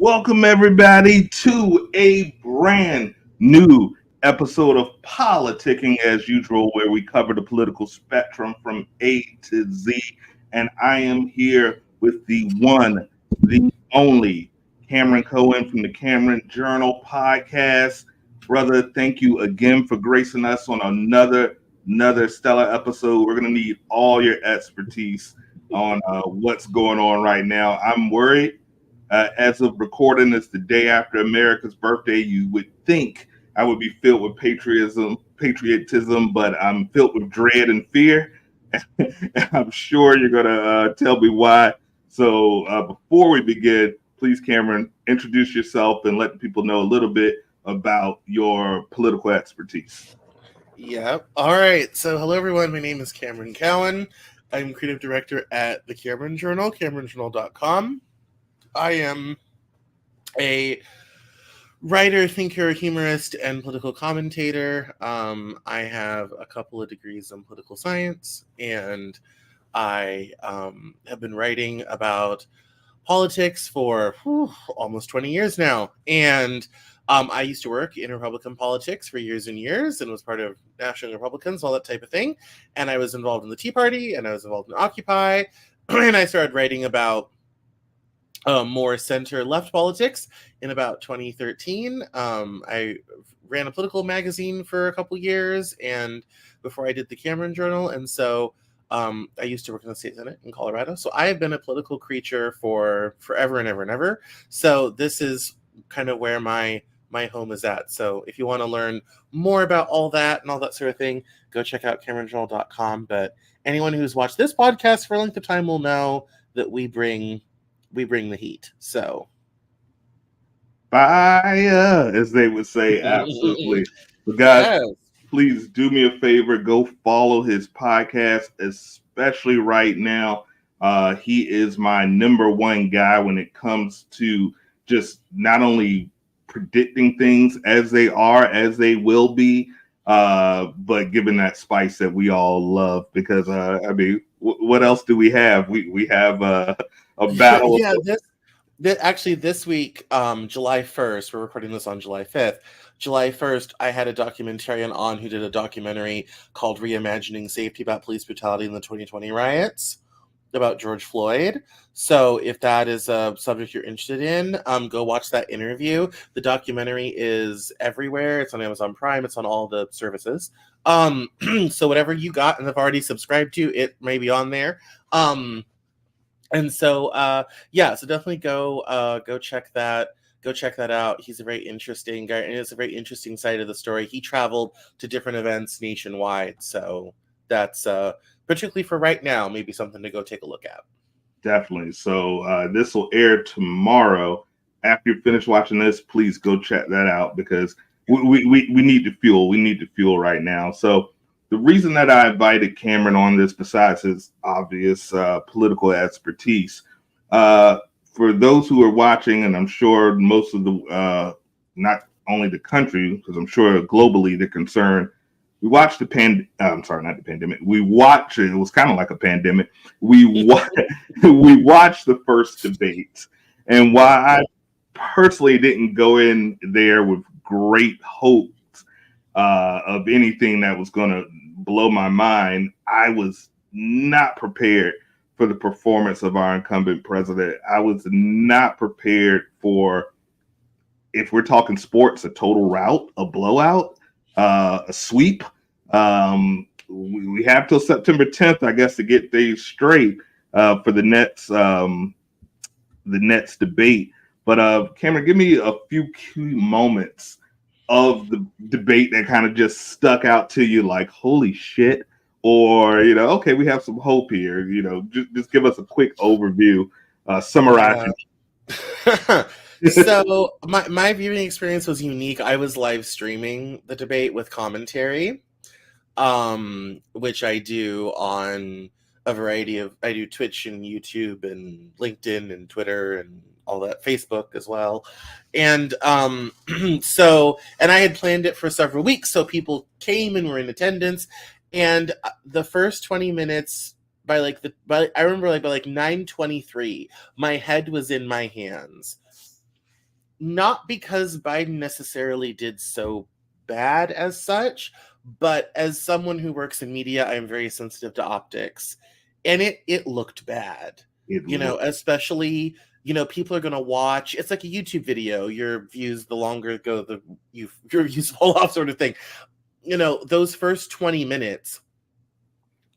Welcome, everybody, to a brand new episode of Politicking as usual, where we cover the political spectrum from A to Z. And I am here with the one, the only Cameron Cowan from the Cameron Journal podcast. Brother, thank you again for gracing us on another stellar episode. We're going to need all your expertise on what's going on right now. I'm worried. As of recording this the day after America's birthday, you would think I would be filled with patriotism, but I'm filled with dread and fear. And I'm sure you're going to tell me why. So before we begin, please, Cameron, introduce yourself and let people know a little bit about your political expertise. Yeah. All right. So hello, everyone. My name is Cameron Cowan. I'm creative director at the Cameron Journal, CameronJournal.com. I am a writer, thinker, humorist, and political commentator. I have a couple of degrees in political science, and I have been writing about politics for almost 20 years now. And I used to work in Republican politics for years and years and was part of National Republicans, all that type of thing. And I was involved in the Tea Party, and I was involved in Occupy, and I started writing about more center-left politics in about 2013. I ran a political magazine for a couple years, and before I did the Cameron Journal, and so I used to work in the state senate in Colorado. So I have been a political creature for forever and ever and ever. So this is kind of where my home is at. So if you want to learn more about all that and all that sort of thing, go check out CameronJournal.com. But anyone who's watched this podcast for a length of time will know that we bring the heat. So Fire, as they would say. Absolutely. But guys, yes. Please do me a favor. Go follow his podcast, especially right now. He is my number one guy when it comes to just not only predicting things as they are, as they will be, but giving that spice that we all love. Because, what else do we have? We have a battle. Yeah, this week, July 1st, we're recording this on July 5th. July 1st, I had a documentarian on who did a documentary called Reimagining Safety about police brutality in the 2020 riots about George Floyd. So if that is a subject you're interested in, go watch that interview. The documentary is everywhere. It's on Amazon Prime. It's on all the services. So whatever you got and have already subscribed to, it may be on there. And so, so definitely go check that. Go check that out. He's a very interesting guy, and it's a very interesting side of the story. He traveled to different events nationwide, so that's particularly for right now, maybe something to go take a look at. Definitely. So this will air tomorrow. After you finish watching this, please go check that out because we need to fuel. We need to fuel right now. So the reason that I invited Cameron on this, besides his obvious political expertise, for those who are watching, and I'm sure most of the, not only the country, because I'm sure globally they're concerned, we watched I'm sorry, not the pandemic. We watched it. It was kind of like a pandemic. We watched the first debate, and while I personally didn't go in there with great hopes of anything that was going to blow my mind, I was not prepared for the performance of our incumbent president. I was not prepared for, if we're talking sports, a total rout, a blowout, a sweep. We have till September 10th, I guess, to get things straight for the Nets debate. But Cameron, give me a few key moments of the debate that kind of just stuck out to you, like holy shit. Or, okay, we have some hope here. Just give us a quick overview, summarizing. So my viewing experience was unique. I was live streaming the debate with commentary, which I do on a variety of, I do Twitch and YouTube and LinkedIn and Twitter and all that, Facebook as well. And and I had planned it for several weeks, so people came and were in attendance. And the first 20 minutes, I remember by 9:23, my head was in my hands. not because Biden necessarily did so bad as such, but as someone who works in media, I'm very sensitive to optics, and it looked bad. Especially, people are going to watch. It's like a YouTube video. Your views, the longer go, your views fall off, sort of thing. Those first 20 minutes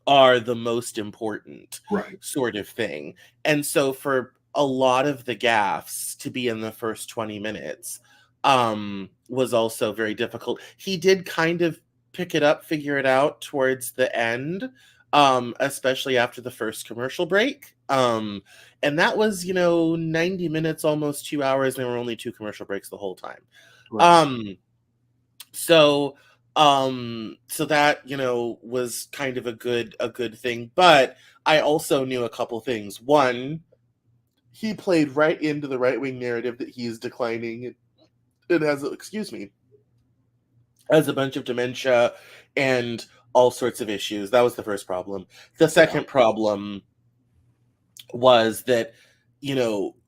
are the most important, right, sort of thing. And so for a lot of the gaffes to be in the first 20 minutes was also very difficult. He did kind of figure it out towards the end, especially after the first commercial break. And that was, 90 minutes, almost 2 hours. There were only 2 commercial breaks the whole time. right. So that, was kind of a good thing. But I also knew a couple things. One, he played right into the right-wing narrative that he's declining. It has a bunch of dementia and all sorts of issues. That was the first problem. The second problem was that,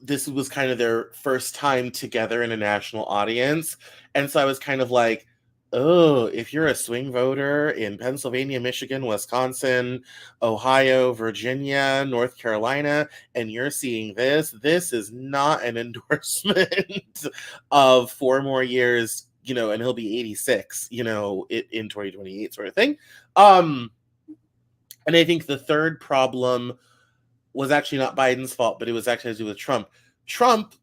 this was kind of their first time together in a national audience. And so I was kind of like, oh, if you're a swing voter in Pennsylvania, Michigan, Wisconsin, Ohio, Virginia, North Carolina, and you're seeing this is not an endorsement of 4 more years, and he'll be 86, in 2028, sort of thing. And I think the third problem was actually not Biden's fault, but it was actually to do with Trump. Trump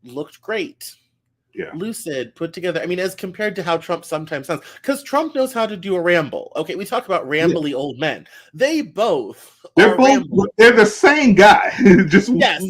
looked great. Yeah. Lucid, put together. I mean, as compared to how Trump sometimes sounds, because Trump knows how to do a ramble. Okay, we talk about rambly old men. They're both they're the same guy. Just yes.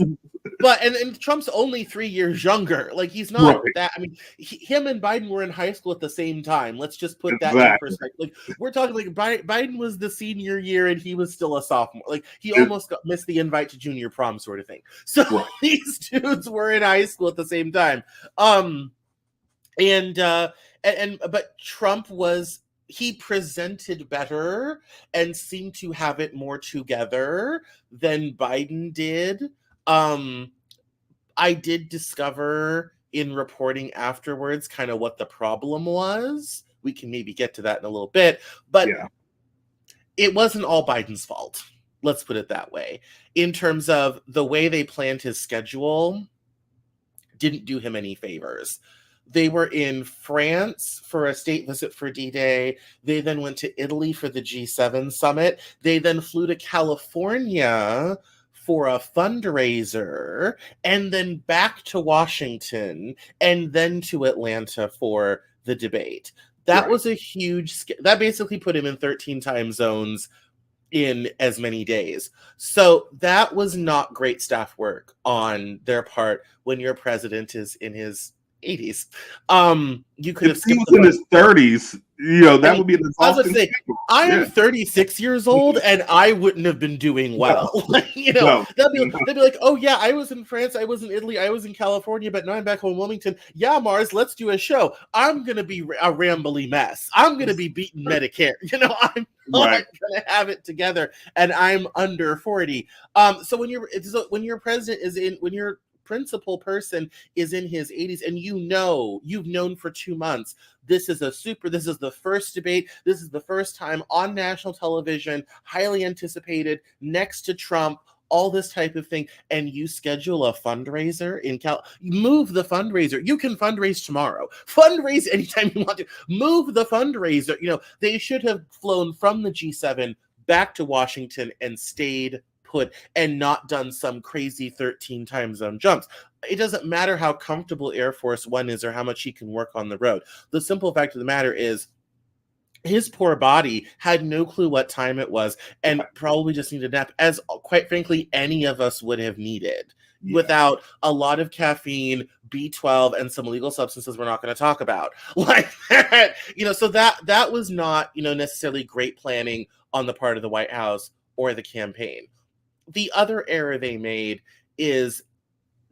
But and Trump's only 3 years younger. Like, he's not that. I mean, him and Biden were in high school at the same time. Let's just put that in perspective. Like, we're talking like Biden was the senior year and he was still a sophomore. Like, he almost missed the invite to junior prom, sort of thing. So these dudes were in high school at the same time. But Trump he presented better and seemed to have it more together than Biden did. I did discover in reporting afterwards kind of what the problem was. We can maybe get to that in a little bit, but it wasn't all Biden's fault. Let's put it that way. In terms of the way they planned his schedule, didn't do him any favors. They were in France for a state visit for D-Day. They then went to Italy for the G7 summit. They then flew to California for a fundraiser, and then back to Washington, and then to Atlanta for the debate. That was a huge... That basically put him in 13 time zones in as many days. So that was not great staff work on their part when your president is in his 80s. You could have skipped in his 30s. That would be an exhausting schedule. I am 36 years old, and I wouldn't have been doing well. They'd be like, "Oh yeah, I was in France, I was in Italy, I was in California, but now I'm back home in Wilmington. Yeah, Mars, let's do a show. I'm gonna be a rambly mess. I'm gonna be beating Medicare. I'm not gonna have it together, and I'm under 40. So when your president is when your principal person is in his 80s, and you've known for 2 months, this is the first debate, this is the first time on national television, highly anticipated, next to Trump, all this type of thing, and you schedule a fundraiser in move the fundraiser. You can fundraise tomorrow. Fundraise anytime you want to. Move the fundraiser. They should have flown from the G7 back to Washington and stayed put and not done some crazy 13 time zone jumps. It doesn't matter how comfortable Air Force One is or how much he can work on the road. The simple fact of the matter is his poor body had no clue what time it was and probably just needed a nap, as quite frankly any of us would have needed, without a lot of caffeine, B12, and some illegal substances we're not going to talk about. Like that, so that was not, necessarily great planning on the part of the White House or the campaign. The other error they made is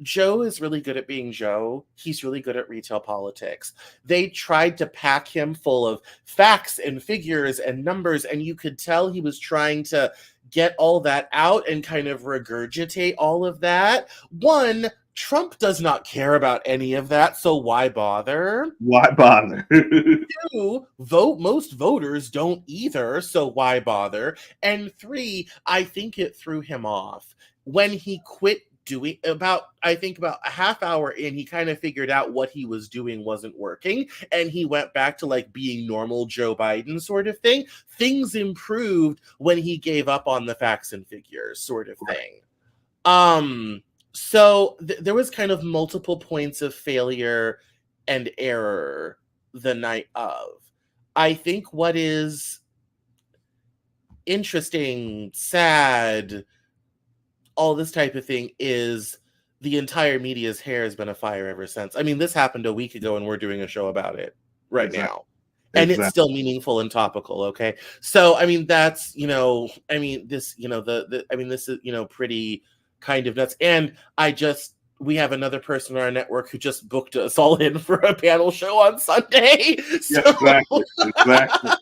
Joe is really good at being Joe. He's really good at retail politics. They tried to pack him full of facts and figures and numbers, and you could tell he was trying to get all that out and kind of regurgitate all of that. One, Trump does not care about any of that, so why bother? Why bother? Two, most voters don't either, so why bother? And three, I think it threw him off. When he quit doing I think about a half hour in, he kind of figured out what he was doing wasn't working, and he went back to like being normal Joe Biden sort of thing. Things improved when he gave up on the facts and figures sort of thing. So there was kind of multiple points of failure and error the night of. I think what is interesting, sad, all this type of thing is the entire media's hair has been afire ever since. I mean, this happened a week ago and we're doing a show about it right now. And it's still meaningful and topical, okay? So, I mean, that's, this, this is, pretty kind of nuts. And we have another person on our network who just booked us all in for a panel show on Sunday. So, yeah, exactly.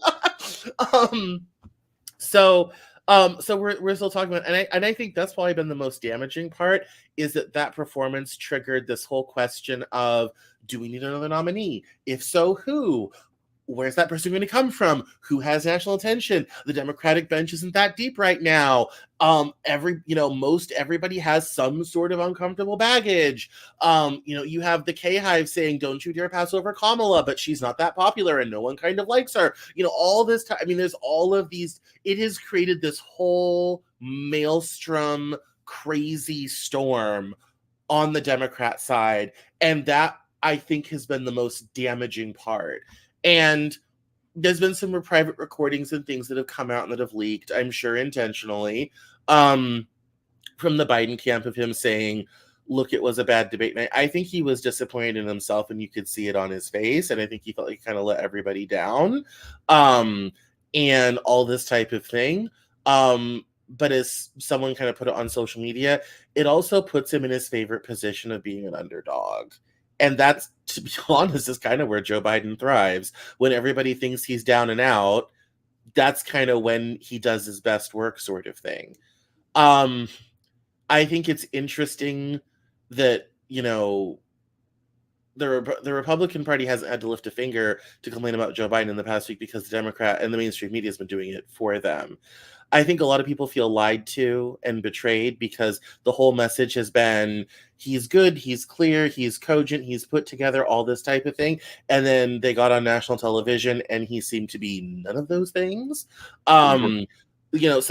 So we're still talking about, and I think that's probably been the most damaging part, is that performance triggered this whole question of, do we need another nominee? If so, who? Where's that person going to come from? Who has national attention? The Democratic bench isn't that deep right now. Most everybody has some sort of uncomfortable baggage. You have the K-Hive saying, don't you dare pass over Kamala, but she's not that popular and no one kind of likes her. All this time, there's all of these, it has created this whole maelstrom, crazy storm on the Democrat side. And that, I think, has been the most damaging part. And there's been some private recordings and things that have come out and that have leaked, I'm sure intentionally, from the Biden camp of him saying, look, it was a bad debate night. I think he was disappointed in himself and you could see it on his face. And I think he felt like he kind of let everybody down, and all this type of thing. But as someone kind of put it on social media, it also puts him in his favorite position of being an underdog. And that's, to be honest, is kind of where Joe Biden thrives. When everybody thinks he's down and out, that's kind of when he does his best work, sort of thing. I think it's interesting that, the Republican Party hasn't had to lift a finger to complain about Joe Biden in the past week because the Democrat and the mainstream media has been doing it for them. I think a lot of people feel lied to and betrayed because the whole message has been, he's good, he's clear, he's cogent, he's put together, all this type of thing. And then they got on national television and he seemed to be none of those things. Some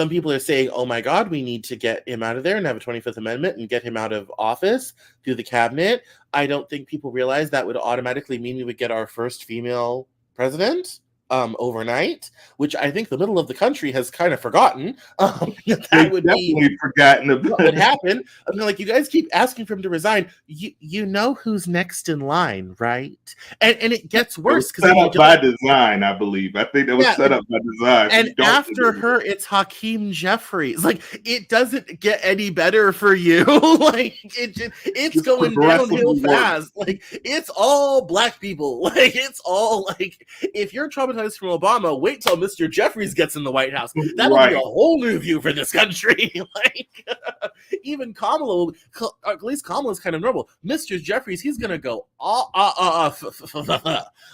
people are saying, oh my God, we need to get him out of there and have a 25th Amendment and get him out of office through the cabinet. I don't think people realize that would automatically mean we would get our first female president overnight, which I think the middle of the country has kind of forgotten. That would be forgotten about what would happen. I mean, like, you guys keep asking for him to resign. You know who's next in line, right? And it gets worse because set up by design, I believe. I think that was set up by design. And after her, it's Hakeem Jeffries. Like, it doesn't get any better for you. Like, it's going downhill fast. Like, it's all black people. Like, it's all like, if you're traumatized from Obama, wait till Mr. Jeffries gets in the White House. That'll be a whole new view for this country. Like, even Kamala, at least Kamala's kind of normal. Mr. Jeffries, he's gonna go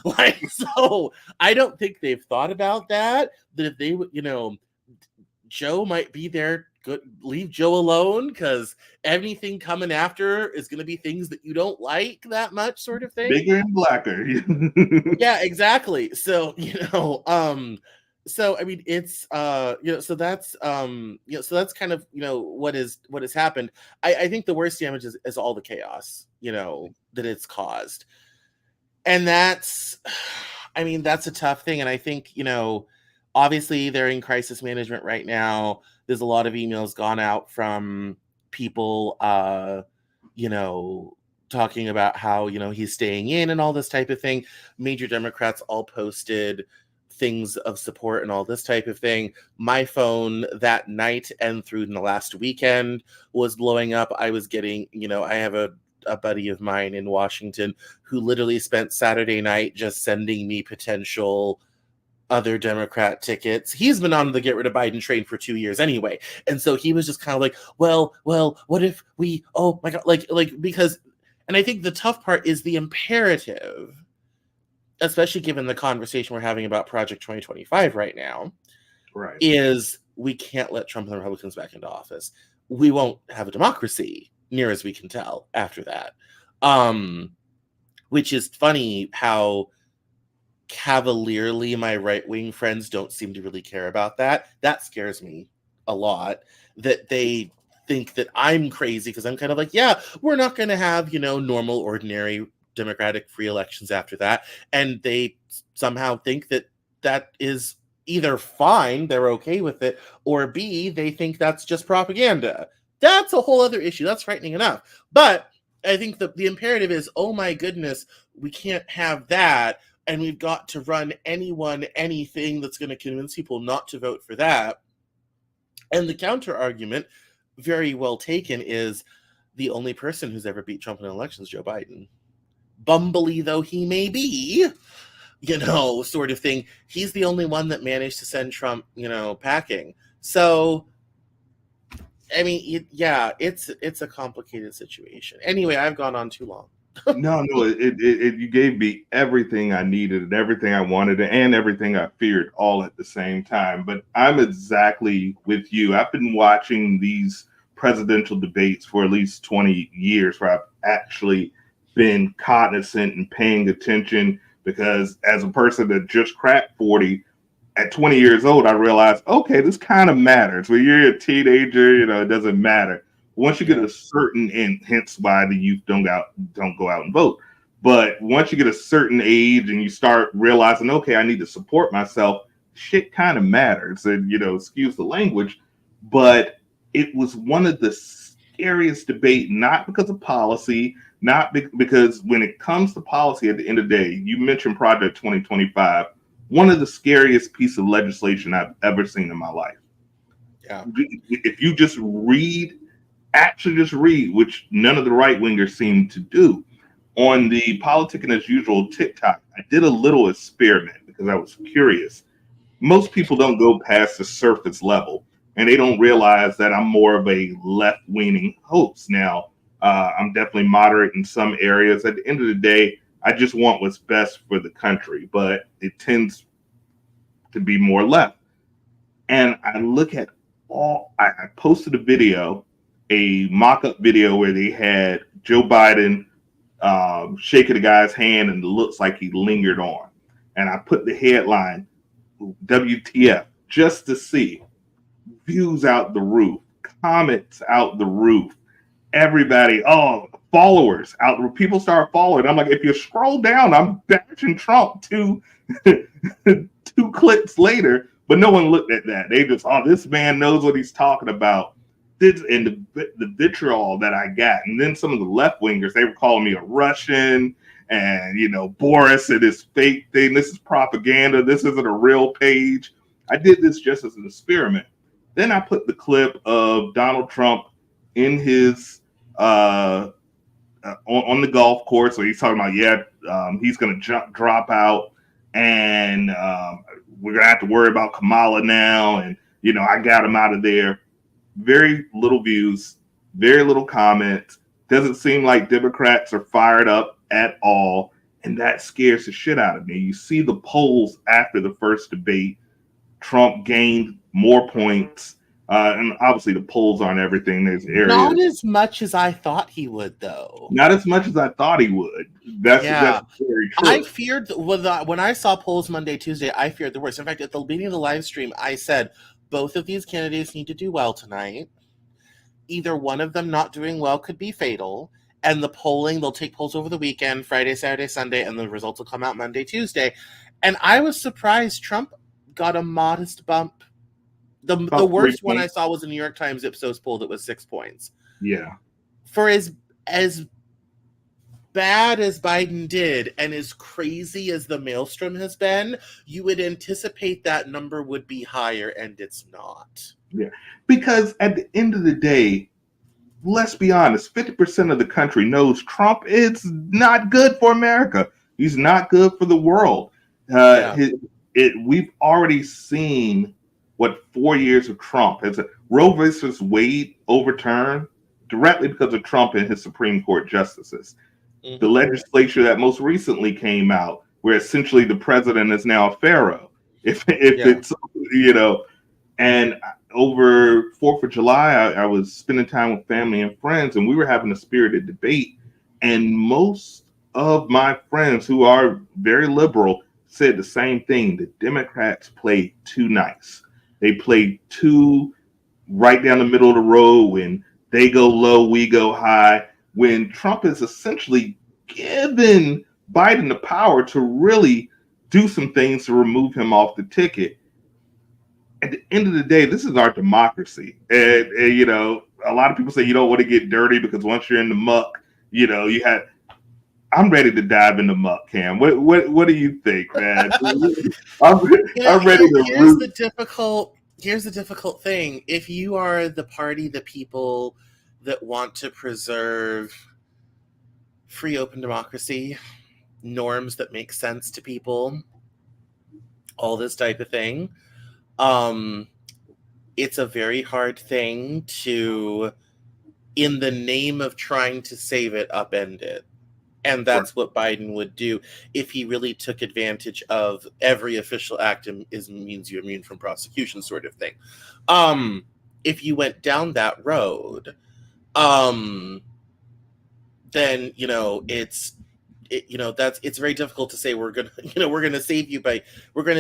like, so I don't think they've thought about that if they would, Joe might be there. Good, leave Joe alone, because anything coming after is going to be things that you don't like that much, sort of thing. Bigger and blacker. Yeah, exactly. So, so I mean, it's so that's kind of what has happened. I think the worst damage is all the chaos that it's caused, and that's a tough thing. And I think obviously they're in crisis management right now. There's a lot of emails gone out from people, talking about how, he's staying in and all this type of thing. Major Democrats all posted things of support and all this type of thing. My phone that night and through the last weekend was blowing up. I was getting, I have a buddy of mine in Washington who literally spent Saturday night just sending me potential other Democrat tickets. He's been on the get rid of Biden train for 2 years anyway. And so he was just kind of like, well, what if we, oh my God, because, and I think the tough part is the imperative, especially given the conversation we're having about Project 2025 right now, Right. is we can't let Trump and the Republicans back into office. We won't have a democracy, near as we can tell, after that. Which is funny how cavalierly my right-wing friends don't seem to really care about that. That scares me a lot, that they think that I'm crazy because I'm kind of like, yeah, we're not going to have, normal, ordinary democratic free elections after that. And they somehow think that that is either fine, they're okay with it, or B, they think that's just propaganda. That's a whole other issue. That's frightening enough. But I think the imperative is, oh my goodness, we can't have that. And we've got to run anything that's going to convince people not to vote for that. And the counter argument, very well taken, is the only person who's ever beat Trump in an election is Joe Biden. Bumbly though he may be, sort of thing. He's the only one that managed to send Trump, packing. So, I mean, it's a complicated situation. Anyway, I've gone on too long. No, you gave me everything I needed and everything I wanted and everything I feared all at the same time. But I'm exactly with you. I've been watching these presidential debates for at least 20 years where I've actually been cognizant and paying attention, because as a person that just cracked 40, at 20 years old, I realized, okay, this kind of matters. When you're a teenager, it doesn't matter. Once you get a certain, and hence why the youth don't go out and vote. But once you get a certain age and you start realizing, okay, I need to support myself, shit kind of matters. And, excuse the language, but it was one of the scariest debate, not because of policy, not because when it comes to policy at the end of the day, you mentioned Project 2025, one of the scariest pieces of legislation I've ever seen in my life. Yeah. If you just actually read, which none of the right wingers seem to do, on the Politicking as Usual TikTok, I did a little experiment because I was curious. Most people don't go past the surface level, and they don't realize that I'm more of a left-leaning host. Now, I'm definitely moderate in some areas. At the end of the day, I just want what's best for the country, but it tends to be more left. And I look at I posted a mock-up video where they had Joe Biden shaking the guy's hand and it looks like he lingered on. And I put the headline, WTF, just to see. Views out the roof, comments out the roof, everybody, followers out there. People start following. I'm like, if you scroll down, I'm bashing Trump two clicks later, but no one looked at that. They just, this man knows what he's talking about. And the vitriol that I got. And then some of the left wingers, they were calling me a Russian and, Boris and his fake thing. This is propaganda. This isn't a real page. I did this just as an experiment. Then I put the clip of Donald Trump in his on the golf course. So he's talking about, he's going to drop out, and we're going to have to worry about Kamala now. And, I got him out of there. Very little views, very little comments. Doesn't seem like Democrats are fired up at all. And that scares the shit out of me. You see the polls after the first debate. Trump gained more points. And obviously the polls aren't everything. There's areas. Not as much as I thought he would, though. Not as much as I thought he would. That's very true. I feared, when I saw polls Monday, Tuesday, I feared the worst. In fact, at the beginning of the live stream, I said, both of these candidates need to do well tonight. Either one of them not doing well could be fatal. And the polling, they'll take polls over the weekend, Friday, Saturday, Sunday, and the results will come out Monday, Tuesday. And I was surprised Trump got a modest bump. The worst one I saw was a New York Times Ipsos poll that was 6 points. Yeah. For as bad as Biden did and as crazy as the maelstrom has been, you would anticipate that number would be higher, and it's not. Yeah, because at the end of the day, let's be honest, 50% of the country knows Trump is not good for America. He's not good for the world. we've already seen what 4 years of Trump has. Roe versus Wade overturned directly because of Trump and his Supreme Court justices. Mm-hmm. The legislature that most recently came out, where essentially the president is now a pharaoh. If it's, and over 4th of July, I was spending time with family and friends, and we were having a spirited debate. And most of my friends who are very liberal said the same thing. The Democrats played too nice. They played too right down the middle of the road. When they go low, we go high. When Trump is essentially given Biden the power to really do some things to remove him off the ticket. At the end of the day, this is our democracy. And a lot of people say you don't want to get dirty because once you're in the muck, I'm ready to dive in the muck, Cam. What do you think, man? I'm ready to. Here's the difficult thing. If you are the people that want to preserve free, open democracy, norms that make sense to people, all this type of thing, it's a very hard thing to, in the name of trying to save it, upend it. And that's what Biden would do if he really took advantage of every official act means you're immune from prosecution sort of thing. If you went down that road, then it's very difficult to say we're gonna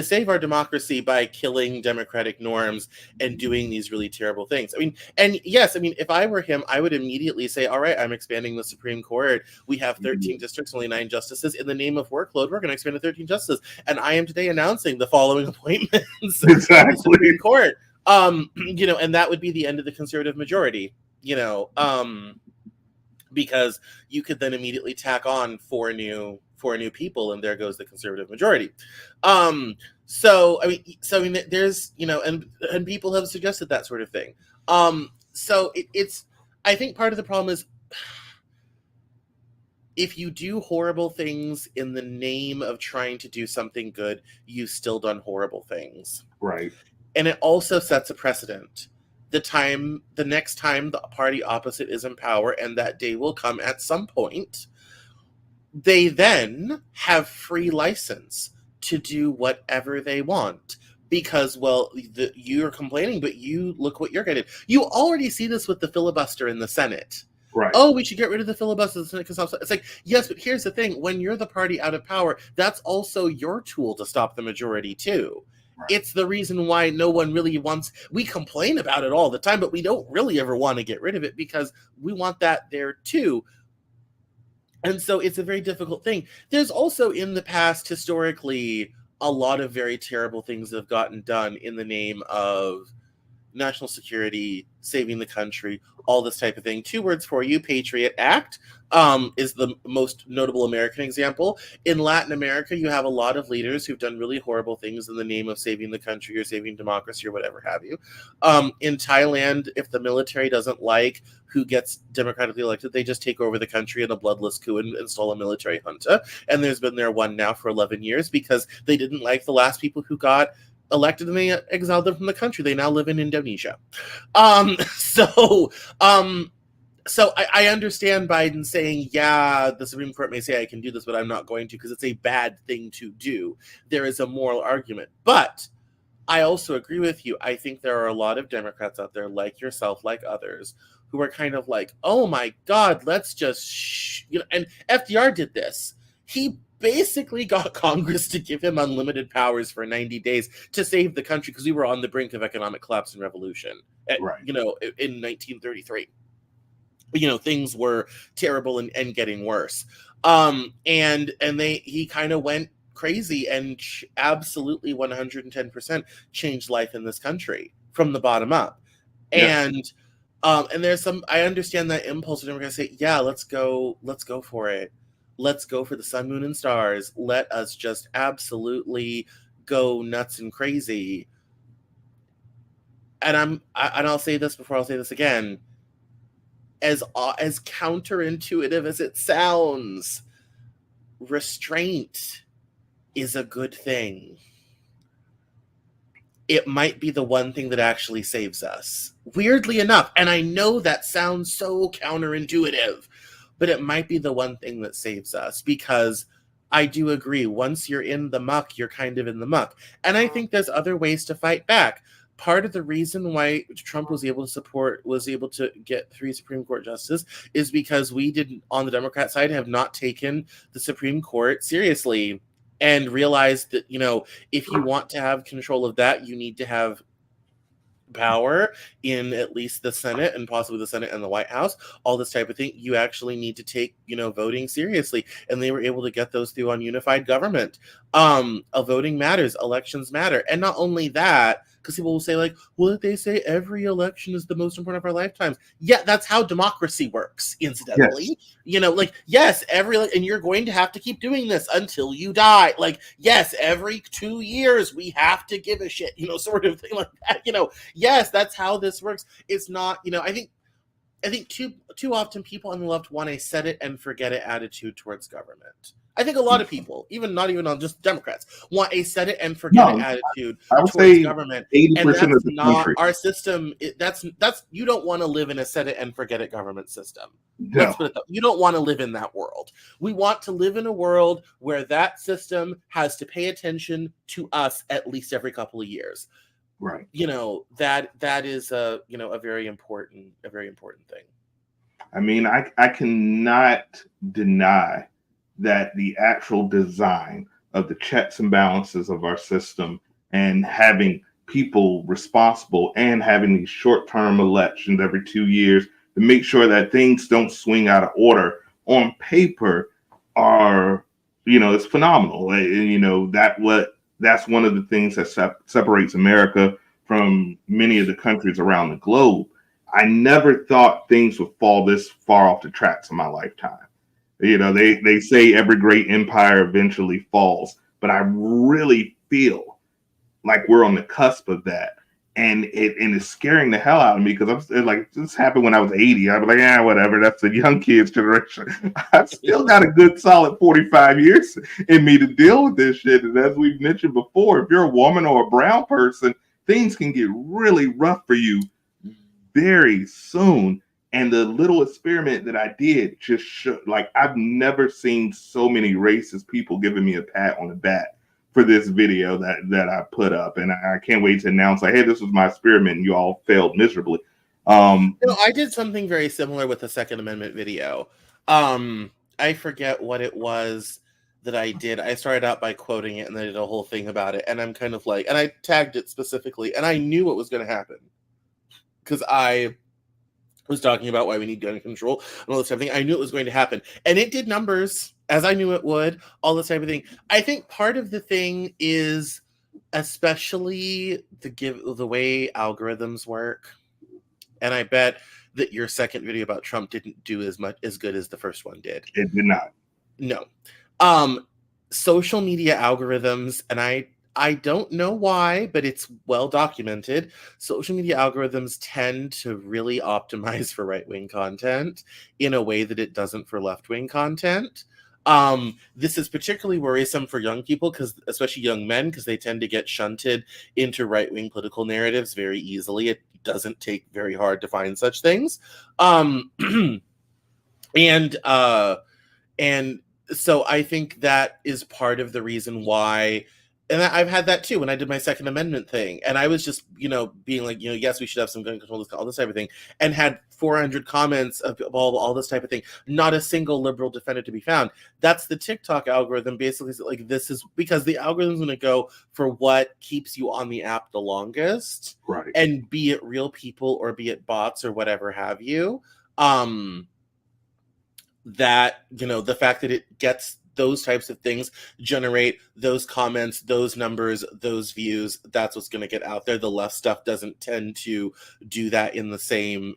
save our democracy by killing democratic norms and doing these really terrible things. If I were him, I would immediately say, all right, I'm expanding the Supreme Court. We have 13 districts, only 9 justices. In the name of workload, we're going to expand to 13 justices. And I am today announcing the following appointments exactly. to the Supreme Court. And that would be the end of the conservative majority. Because you could then immediately tack on four new people, and there goes the conservative majority. There's and people have suggested that sort of thing. It's I think part of the problem is if you do horrible things in the name of trying to do something good, you've still done horrible things. Right. And it also sets a precedent. The next time the party opposite is in power, and that day will come at some point, they then have free license to do whatever they want. Because, you're complaining, but you look what you're getting. You already see this with the filibuster in the Senate. Right. Oh, we should get rid of the filibuster in the Senate because it's like, yes, but here's the thing. When you're the party out of power, that's also your tool to stop the majority, too. Right. It's the reason why no one really we complain about it all the time, but we don't really ever want to get rid of it because we want that there too. And so it's a very difficult thing. There's also in the past, historically, a lot of very terrible things that have gotten done in the name of national security, saving the country, all this type of thing. 2 words for you: Patriot Act is the most notable American example. In Latin America, you have a lot of leaders who've done really horrible things in the name of saving the country or saving democracy or whatever have you. In Thailand, if the military doesn't like who gets democratically elected, they just take over the country in a bloodless coup and install a military junta. And there's been one now for 11 years because they didn't like the last people who got elected and they exiled them from the country. They now live in Indonesia. So I understand Biden saying, yeah, the Supreme Court may say I can do this, but I'm not going to because it's a bad thing to do. There is a moral argument. But I also agree with you. I think there are a lot of Democrats out there, like yourself, like others, who are kind of like, oh my God, let's just, and FDR did this. He basically got Congress to give him unlimited powers for 90 days to save the country because we were on the brink of economic collapse and revolution, right. In 1933. Things were terrible and getting worse. He kind of went crazy and absolutely 110% changed life in this country from the bottom up. Yeah. And there's I understand that impulse, and we're going to say, yeah, let's go for it. Let's go for the sun, moon, and stars. Let us just absolutely go nuts and crazy. And I'll say this before I'll say this again. As counterintuitive as it sounds, restraint is a good thing. it might be the one thing that actually saves us. Weirdly enough, and I know that sounds so counterintuitive, but it might be the one thing that saves us, because I do agree, once you're in the muck, you're kind of in the muck. And I think there's other ways to fight back. Part of the reason why Trump was able to get 3 Supreme Court justices is because we didn't, on the Democrat side, have not taken the Supreme Court seriously and realized that, if you want to have control of that, you need to have power in at least the Senate, and possibly the Senate and the White House, all this type of thing. You actually need to take, voting seriously. And they were able to get those through on unified government. Voting matters, elections matter. And not only that, because people will say, like, well, they say every election is the most important of our lifetimes. Yeah, that's how democracy works, incidentally. Yes. Yes, and you're going to have to keep doing this until you die. Like, yes, every 2 years we have to give a shit, sort of thing like that. Yes, that's how this works. It's not, I think too often people on the left want a set it and forget it attitude towards government. I think a lot of people, not even on just Democrats, want a set it and forget it attitude towards government. 80% and that's of the not country. Our system. That's you don't want to live in a set it and forget it government system. No. Let's put it that. You don't want to live in that world. We want to live in a world where that system has to pay attention to us at least every couple of years. Right. That is a very important thing. I mean, I cannot deny that the actual design of the checks and balances of our system, and having people responsible, and having these short-term elections every 2 years to make sure that things don't swing out of order on paper are, it's phenomenal. That's one of the things that separates America from many of the countries around the globe. I never thought things would fall this far off the tracks in my lifetime. They say every great empire eventually falls, but I really feel like we're on the cusp of that. And it's scaring the hell out of me, because I'm like, this happened when I was 80. I'd be like, whatever, that's the young kids generation. I've still got a good solid 45 years in me to deal with this shit. And as we've mentioned before, if you're a woman or a brown person, things can get really rough for you very soon. And the little experiment that I did just showed, like, I've never seen so many racist people giving me a pat on the back for this video that I put up. And I can't wait to announce, like, hey, this was my experiment and you all failed miserably. I did something very similar with the Second Amendment video. I forget what it was that I did. I started out by quoting it and then I did a whole thing about it. And I'm kind of like, and I tagged it specifically, and I knew what was going to happen, because I was talking about why we need gun control and all this type of thing. I knew it was going to happen. And it did numbers, as I knew it would, all this type of thing. I think part of the thing is, especially the way algorithms work. And I bet that your second video about Trump didn't do as good as the first one did. It did not. No. Social media algorithms, and I don't know why, but it's well documented. Social media algorithms tend to really optimize for right-wing content in a way that it doesn't for left-wing content. This is particularly worrisome for young people, especially young men, because they tend to get shunted into right-wing political narratives very easily. It doesn't take very hard to find such things. And so I think that is part of the reason why. And I've had that too when I did my Second Amendment thing. And I was just, being like, yes, we should have some gun control, all this type of thing. And had 400 comments of all this type of thing. Not a single liberal defendant to be found. That's the Tik Tok algorithm. Basically, like, this is because the algorithm's going to go for what keeps you on the app the longest. Right. And be it real people or be it bots or whatever have you. That, the fact that it gets those types of things, generate those comments, those numbers, those views, that's what's going to get out there. The left stuff doesn't tend to do that in the same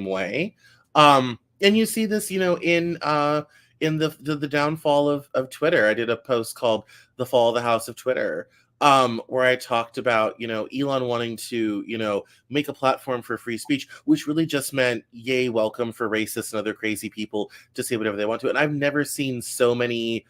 way. And you see this, in the downfall of Twitter. I did a post called "The Fall of the House of Twitter," where I talked about, Elon wanting to, make a platform for free speech, which really just meant, yay, welcome for racists and other crazy people to say whatever they want to. And I've never seen so many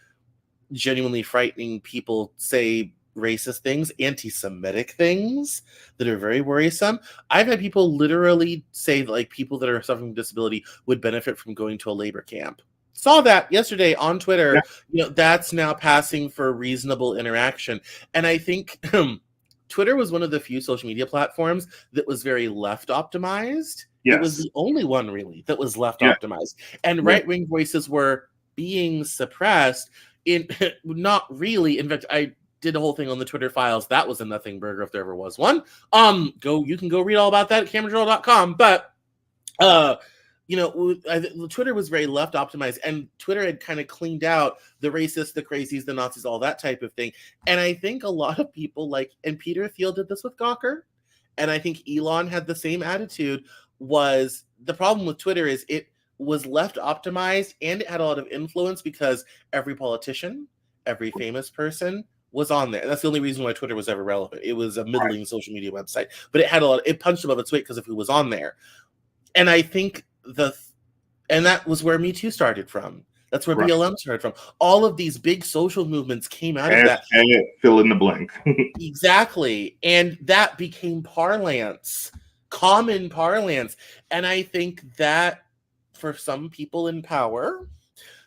genuinely frightening people say racist things, anti-Semitic things that are very worrisome. I've had people literally say that, like, people that are suffering from disability would benefit from going to a labor camp. Saw that yesterday on Twitter. Yeah. That's now passing for reasonable interaction. And I think Twitter was one of the few social media platforms that was very left optimized. Yes. It was the only one really that was left Yeah. optimized. And right-wing voices were being suppressed in not really. In fact, I did a whole thing on the Twitter files. That was a nothing burger if there ever was one. You can go read all about that at CameronJournal.com. But Twitter was very left optimized, and Twitter had kind of cleaned out the racists, the crazies, the Nazis, all that type of thing. And I think a lot of people and Peter Thiel did this with Gawker, and I think Elon had the same attitude. Was the problem with Twitter is it was left optimized, and it had a lot of influence because every politician, every famous person was on there. And that's the only reason why Twitter was ever relevant. It was a middling social media website, but it punched above its weight because of who was on there. And I think and that was where Me Too started from. That's where BLM started from. All of these big social movements came out of that. And fill in the blank. Exactly. And that became parlance, common parlance. And I think that for some people in power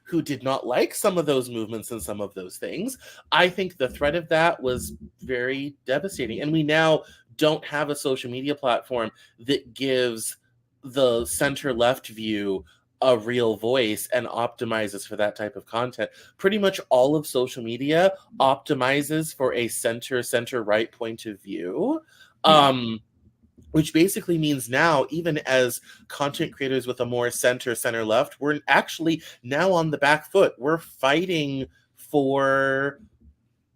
who did not like some of those movements and some of those things, I think the threat of that was very devastating. And we now don't have a social media platform that gives the center-left view a real voice and optimizes for that type of content. Pretty much all of social media optimizes for a center-right point of view. Which basically means now, even as content creators with a more center left, we're actually now on the back foot. We're fighting for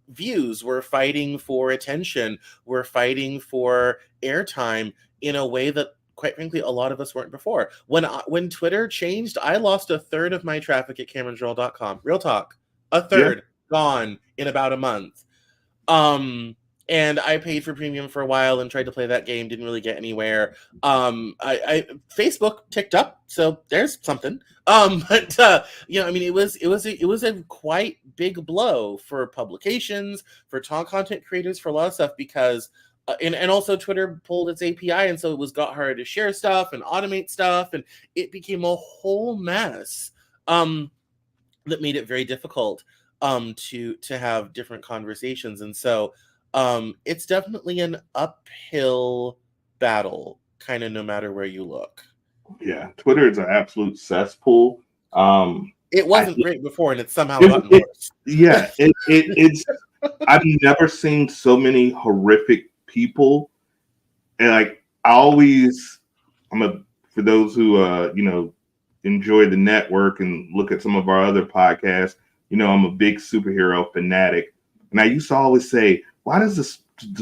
views. We're fighting for attention. We're fighting for airtime in a way that, quite frankly, a lot of us weren't before. When Twitter changed, I lost a third of my traffic at CameronJournal.com. Real talk. A third gone in about a month. And I paid for premium for a while and tried to play that game, didn't really get anywhere. Facebook ticked up, so there's something. It was a quite big blow for publications, for content creators, for a lot of stuff, because and also Twitter pulled its API, and so it got harder to share stuff and automate stuff, and it became a whole mess that made it very difficult to have different conversations. And so it's definitely an uphill battle, kind of no matter where you look. Yeah, Twitter is an absolute cesspool. It wasn't great before, and it's somehow gotten worse. Yeah, it's. I've never seen so many horrific people, and for those who enjoy the network and look at some of our other podcasts, I'm a big superhero fanatic, and I used to always say, why does the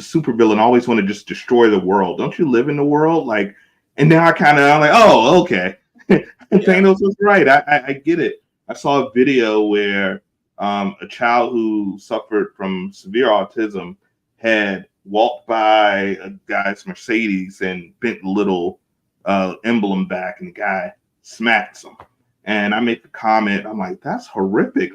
supervillain always want to just destroy the world? Don't you live in the world? And now I'm like, oh, okay. Thanos was right. I get it. I saw a video where a child who suffered from severe autism had walked by a guy's Mercedes and bent the little emblem back, and the guy smacks him. And I make the comment, I'm like, that's horrific.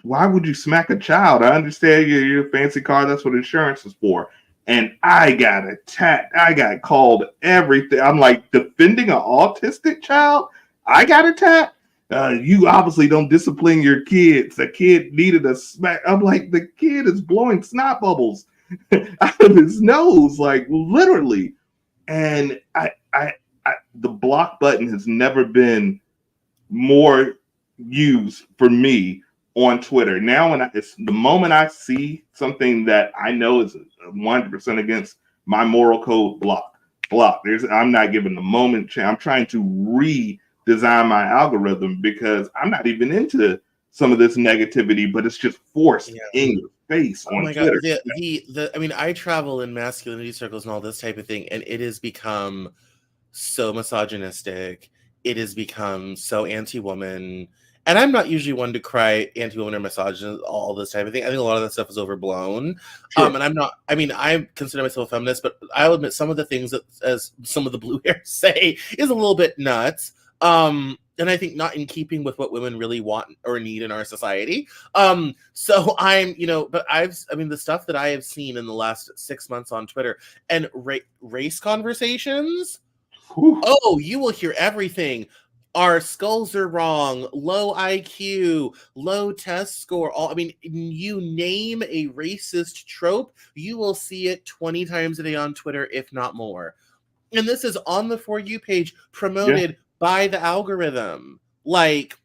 Why would you smack a child? I understand your fancy car. That's what insurance is for. And I got attacked. I got called everything. I'm like, defending an autistic child? I got attacked? You obviously don't discipline your kids. The kid needed a smack. I'm like, the kid is blowing snot bubbles out of his nose, literally. And the block button has never been more used for me on Twitter. Now, it's the moment I see something that I know is 100% against my moral code, block. I'm not giving the moment. I'm trying to redesign my algorithm because I'm not even into some of this negativity, but it's just forced in your face on Twitter. God. I travel in masculinity circles and all this type of thing, and it has become so misogynistic. It has become so anti-woman. And I'm not usually one to cry anti-woman or misogynist, all this type of thing. I think a lot of that stuff is overblown. Sure. And I consider myself a feminist, but I'll admit some of the things that, as some of the blue hairs say, is a little bit nuts. and I think not in keeping with what women really want or need in our society. So I'm, but the stuff that I have seen in the last 6 months on Twitter and race conversations. Whew. Oh, you will hear everything. Our skulls are wrong, low IQ, low test score. You name a racist trope, you will see it 20 times a day on Twitter, if not more. And this is on the For You page, promoted by the algorithm. Like,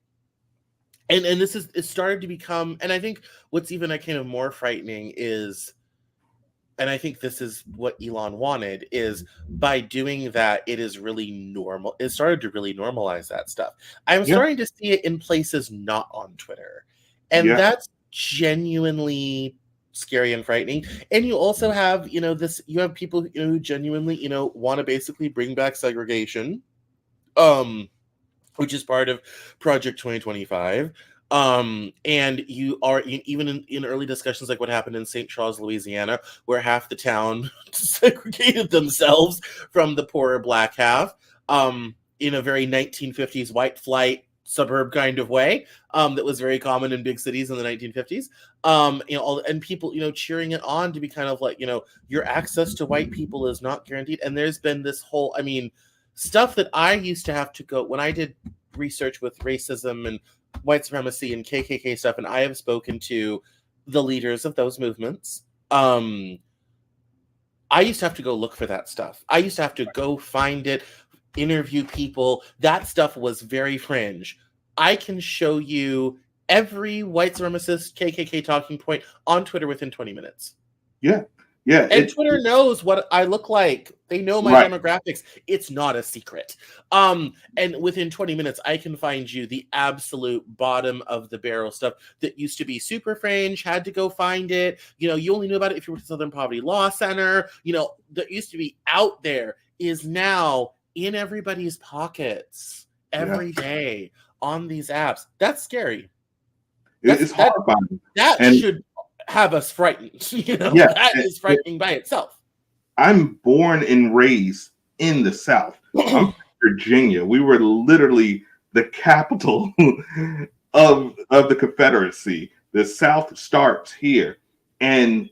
and this is, it started to become, and I think what's even kind of more frightening is, and I think this is what Elon wanted, is by doing that, it is really normal. It started to really normalize that stuff. I'm starting to see it in places not on Twitter. And that's genuinely scary and frightening. And you also have, you have people, who genuinely, want to basically bring back segregation, which is part of Project 2025. And you are even in early discussions, like what happened in St. Charles, Louisiana, where half the town segregated themselves from the poorer black half, in a very 1950s white flight suburb kind of way, that was very common in big cities in the 1950s. And people, cheering it on to be kind of like, your access to white people is not guaranteed. And there's been this whole, stuff that I used to have to go when I did research with racism and white supremacy and KKK stuff, and I have spoken to the leaders of those movements. I used to have to go look for that stuff. I used to have to go find it, interview people. That stuff was very fringe. I can show you every white supremacist KKK talking point on Twitter within 20 minutes. Yeah. And Twitter knows what I look like. They know my demographics. It's not a secret. And within 20 minutes, I can find you the absolute bottom of the barrel stuff that used to be super fringe, had to go find it. You only knew about it if you were at Southern Poverty Law Center. That used to be out there is now in everybody's pockets every day on these apps. That's scary. It's horrifying. That should have us frightened. That is frightening by itself. I'm born and raised in the South. I'm from Virginia. We were literally the capital of the Confederacy. The South starts here. And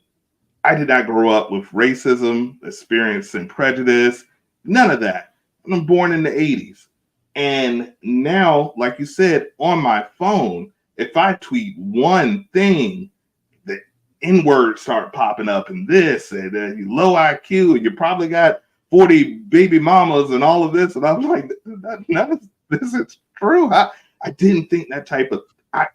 I did not grow up with racism, experiencing prejudice, none of that. I'm born in the 80s. And now, like you said, on my phone, if I tweet one thing, N-words start popping up and this and low IQ, and you probably got 40 baby mamas and all of this. And I was like, none of this is true. I didn't think that type of, I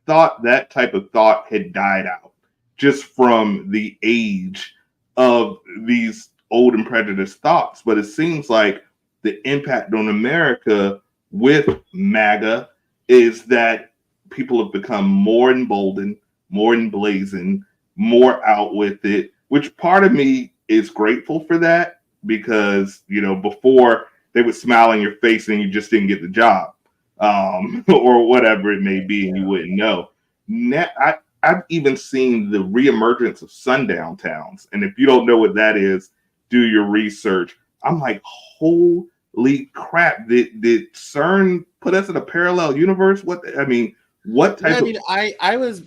thought that type of thought had died out just from the age of these old and prejudiced thoughts. But it seems like the impact on America with MAGA is that people have become more emboldened, more emblazoned, more out with it, which part of me is grateful for that because, before they would smile in your face and you just didn't get the job, or whatever it may be, and you wouldn't know. Now, I've even seen the reemergence of sundown towns. And if you don't know what that is, do your research. I'm like, holy crap, did CERN put us in a parallel universe? What type of... I was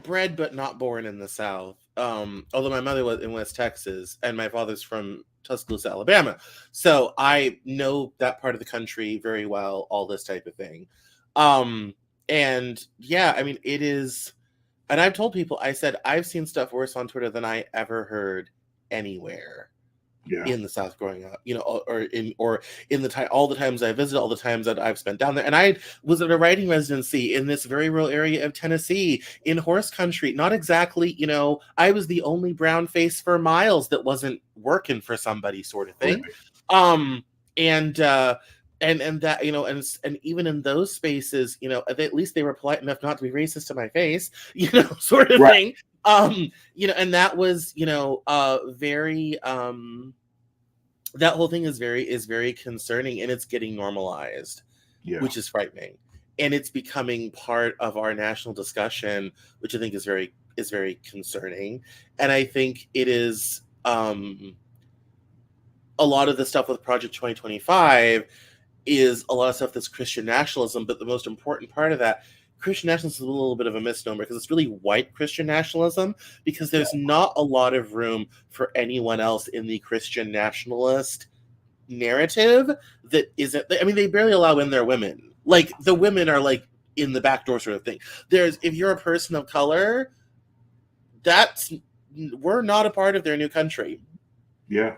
bred but not born in the South, although my mother was in West Texas and my father's from Tuscaloosa, Alabama, so I know that part of the country very well, all this type of thing. And it is, and I've told people, I said I've seen stuff worse on Twitter than I ever heard anywhere in the South growing up, or in the time, all the times I visited, all the times that I've spent down there. And I was at a writing residency in this very rural area of Tennessee in horse country. Not exactly, I was the only brown face for miles that wasn't working for somebody, sort of thing. And that, and even in those spaces, at least they were polite enough not to be racist to my face, sort of thing. And that was, very, that whole thing is very concerning, and it's getting normalized, which is frightening. And it's becoming part of our national discussion, which I think is very concerning. And I think it is, a lot of the stuff with Project 2025 is a lot of stuff that's Christian nationalism, but the most important part of that, Christian nationalism is a little bit of a misnomer because it's really white Christian nationalism, because there's not a lot of room for anyone else in the Christian nationalist narrative that isn't. I mean, they barely allow in their women. Like, the women are like in the back door sort of thing. If you're a person of color, we're not a part of their new country. Yeah.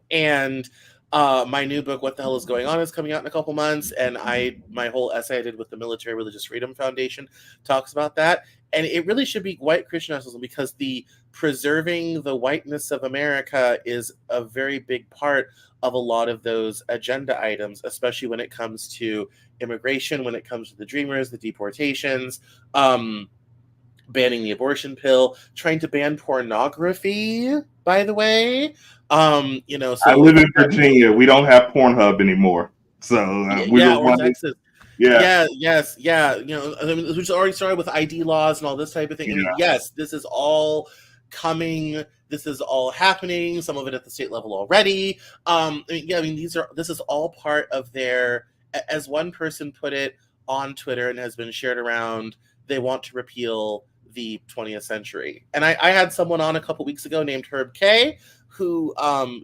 And my new book, What the Hell is Going On, is coming out in a couple months, and my whole essay I did with the Military Religious Freedom Foundation talks about that. And it really should be white Christian nationalism, because the preserving the whiteness of America is a very big part of a lot of those agenda items, especially when it comes to immigration, when it comes to the Dreamers, the deportations, banning the abortion pill, trying to ban pornography, by the way. So I live in Virginia. We don't have Pornhub anymore. So or Texas. Yeah. Yes. Which already started with ID laws and all this type of thing. Yeah. I mean, yes, this is all coming. This is all happening. Some of it at the state level already. This is all part of their, as one person put it on Twitter and has been shared around, they want to repeal the 20th century. And I had someone on a couple weeks ago named Herb K, who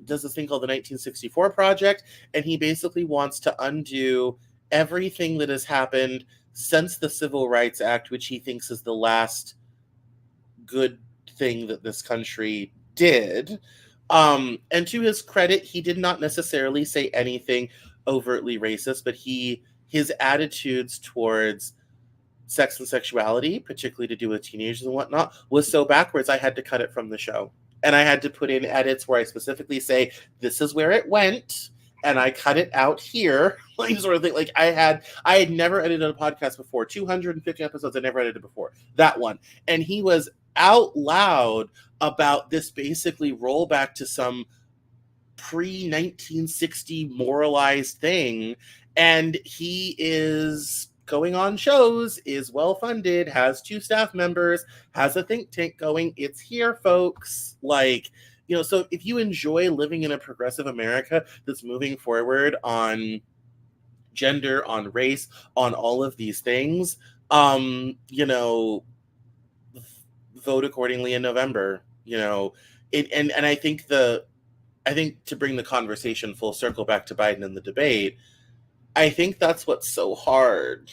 does this thing called the 1964 Project, and he basically wants to undo everything that has happened since the Civil Rights Act, which he thinks is the last good thing that this country did. And to his credit, he did not necessarily say anything overtly racist, but his attitudes towards sex and sexuality, particularly to do with teenagers and whatnot, was so backwards I had to cut it from the show. And I had to put in edits where I specifically say, this is where it went, and I cut it out here. Like, sort of thing. Like, I had never edited a podcast before. 250 episodes I never edited before. That one. And he was out loud about this basically rollback to some pre-1960 moralized thing. And he is going on shows, is well-funded, has 2 staff members, has a think tank going. It's here, folks. Like, so if you enjoy living in a progressive America that's moving forward on gender, on race, on all of these things, vote accordingly in November. And I think to bring the conversation full circle back to Biden and the debate, I think that's what's so hard,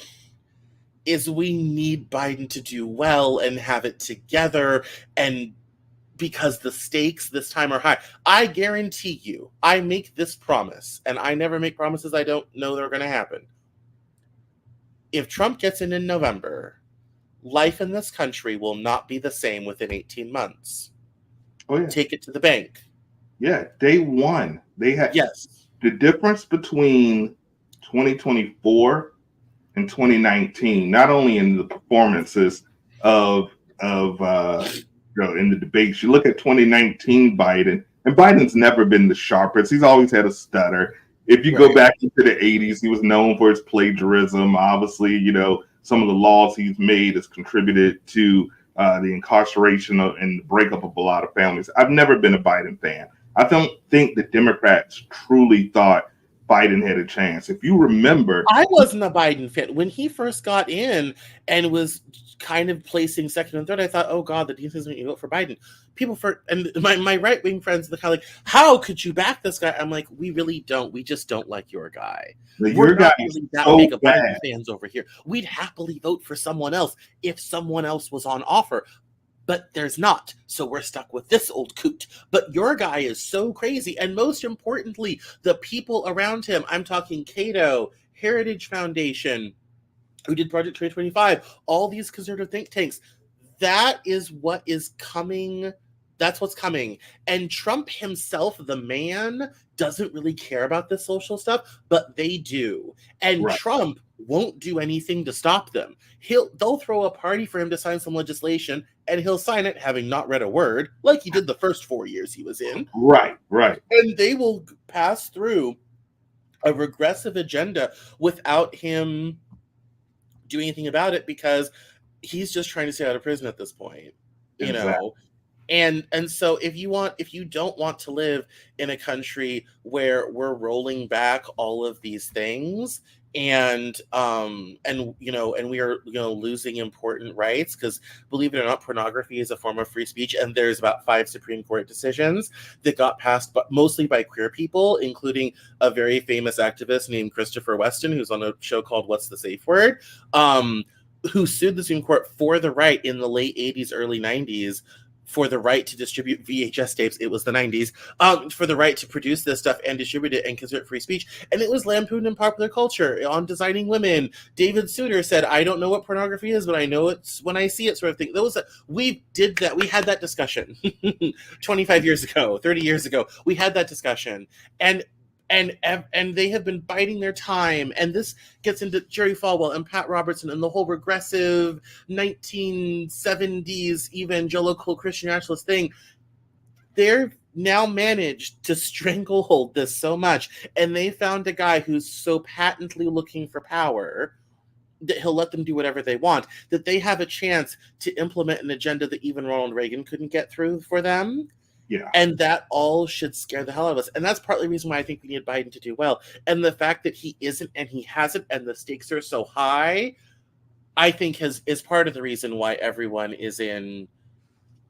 is we need Biden to do well and have it together, and because the stakes this time are high. I guarantee you, I make this promise, and I never make promises I don't know they're going to happen. If Trump gets in November, life in this country will not be the same within 18 months. Oh, yeah. Take it to the bank. Yeah, day one. They had the difference between 2024 and 2019, not only in the performances of in the debates. You look at 2019 Biden, and Biden's never been the sharpest. He's always had a stutter. If you go back into the 80s, he was known for his plagiarism. Obviously, some of the laws he's made has contributed to the incarceration and the breakup of a lot of families. I've never been a Biden fan. I don't think the Democrats truly thought Biden had a chance. If you remember, I wasn't a Biden fan. When he first got in and was kind of placing second and third, I thought, oh God, the DNC is going to vote for Biden. And my right-wing friends, they're kind of like, how could you back this guy? I'm like, we really don't. We just don't like your guy. We're not really that big of Biden fans over here. We'd happily vote for someone else if someone else was on offer. But there's not, so we're stuck with this old coot. But your guy is so crazy, and most importantly, the people around him. I'm talking Cato, Heritage Foundation, who did Project 2025, all these conservative think tanks. That is what is coming. That's what's coming. And Trump himself, the man, doesn't really care about this social stuff, but they do. And Trump won't do anything to stop them. They'll throw a party for him to sign some legislation, and he'll sign it having not read a word, like he did the first 4 years he was in. Right. And they will pass through a regressive agenda without him doing anything about it, because he's just trying to stay out of prison at this point. And so if you don't want to live in a country where we're rolling back all of these things, and we are losing important rights, because believe it or not, pornography is a form of free speech, and there's about 5 Supreme Court decisions that got passed, but mostly by queer people, including a very famous activist named Christopher Weston, who's on a show called What's the Safe Word, who sued the Supreme Court for the right in the late 80s, early 90s, for the right to distribute VHS tapes. It was the 90s, for the right to produce this stuff and distribute it and consider it free speech. And it was lampooned in popular culture on Designing Women. David Souter said, "I don't know what pornography is, but I know it's when I see it," sort of thing. We did that. We had that discussion 25 years ago, 30 years ago. We had that discussion. And they have been biding their time, and this gets into Jerry Falwell and Pat Robertson and the whole regressive 1970s evangelical Christian nationalist thing. They're now managed to stranglehold this so much, and they found a guy who's so patently looking for power that he'll let them do whatever they want, that they have a chance to implement an agenda that even Ronald Reagan couldn't get through for them. Yeah. And that all should scare the hell out of us. And that's partly the reason why I think we need Biden to do well. And the fact that he isn't and he hasn't, and the stakes are so high, I think is part of the reason why everyone is in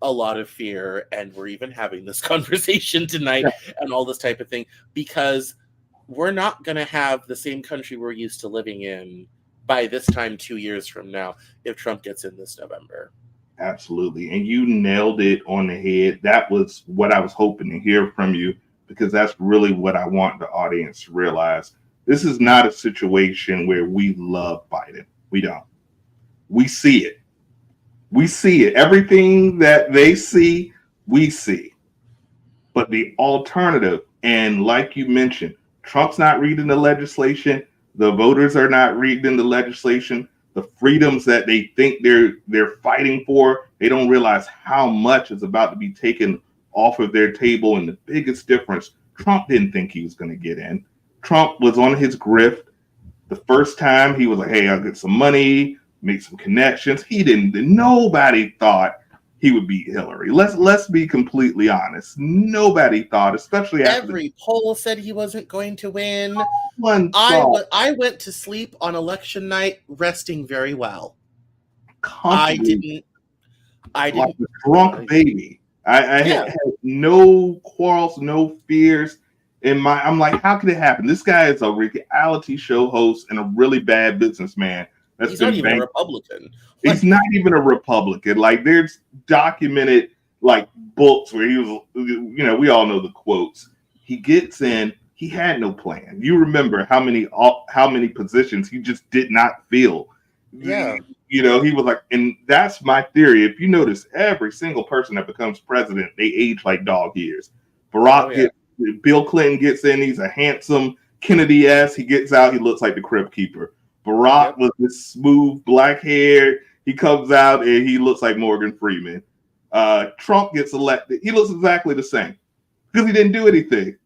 a lot of fear. And we're even having this conversation tonight and all this type of thing, because we're not going to have the same country we're used to living in by this time 2 years from now if Trump gets in this November. Absolutely. And you nailed it on the head. That was what I was hoping to hear from you, because that's really what I want the audience to realize. This is not a situation where we love Biden. We don't. We see it. We see it. Everything that they see, we see. But the alternative, and like you mentioned, Trump's not reading the legislation. The voters are not reading the legislation. The freedoms that they think they're fighting for, they don't realize how much is about to be taken off of their table. And the biggest difference, Trump didn't think he was going to get in. Trump was on his grift. The first time he was like, "Hey, I'll get some money, make some connections." Nobody thought he would beat Hillary. Let's be completely honest. Nobody thought, especially after every poll said he wasn't going to win. I went to sleep on election night resting very well. I didn't like a drunk baby. I had no quarrels, no fears. I'm like, how could it happen? This guy is a reality show host and a really bad businessman. He's not even a Republican. He's not even a Republican. Like, there's documented like books where he was, we all know the quotes. He gets in, he had no plan. You remember how many positions he just did not fill. Yeah. He was like, and that's my theory. If you notice, every single person that becomes president, they age like dog years. Bill Clinton gets in, he's a handsome Kennedy-esque. He gets out, he looks like the Crypt Keeper. Barack was this smooth black hair. He comes out and he looks like Morgan Freeman. Trump gets elected. He looks exactly the same because he didn't do anything.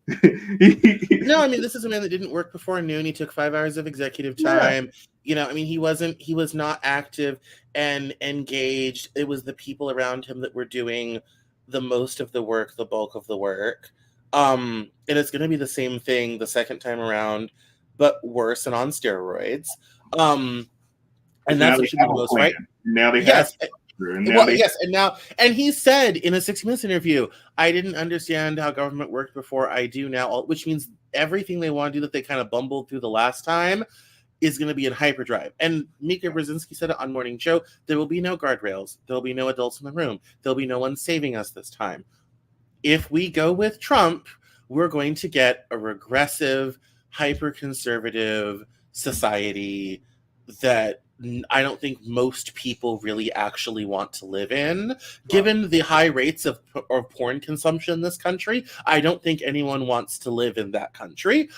No, I mean, this is a man that didn't work before noon. He took 5 hours of executive time. Yeah. He was not active and engaged. It was the people around him that were doing the most of the work, the bulk of the work. And it's going to be the same thing the second time around, but worse and on steroids. And that's what should be the most, right? Now they have. Yes. And he said in a 60 Minutes interview, "I didn't understand how government worked before. I do now," which means everything they want to do that they kind of bumbled through the last time is going to be in hyperdrive. And Mika Brzezinski said it on Morning Joe, there will be no guardrails. There will be no adults in the room. There'll be no one saving us this time. If we go with Trump, we're going to get a regressive, hyper-conservative society that I don't think most people really actually want to live in. Given the high rates of porn consumption in this country, I don't think anyone wants to live in that country.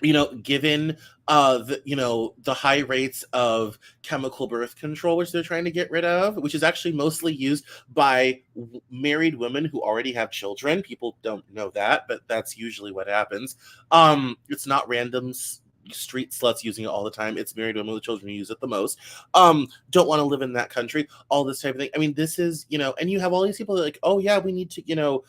Given the high rates of chemical birth control, which they're trying to get rid of, which is actually mostly used by married women who already have children. People don't know that, but that's usually what happens. It's not random street sluts using it all the time. It's married women with children who use it the most. Don't want to live in that country. All this type of thing. I mean, this is, and you have all these people that are like, oh yeah, we need to,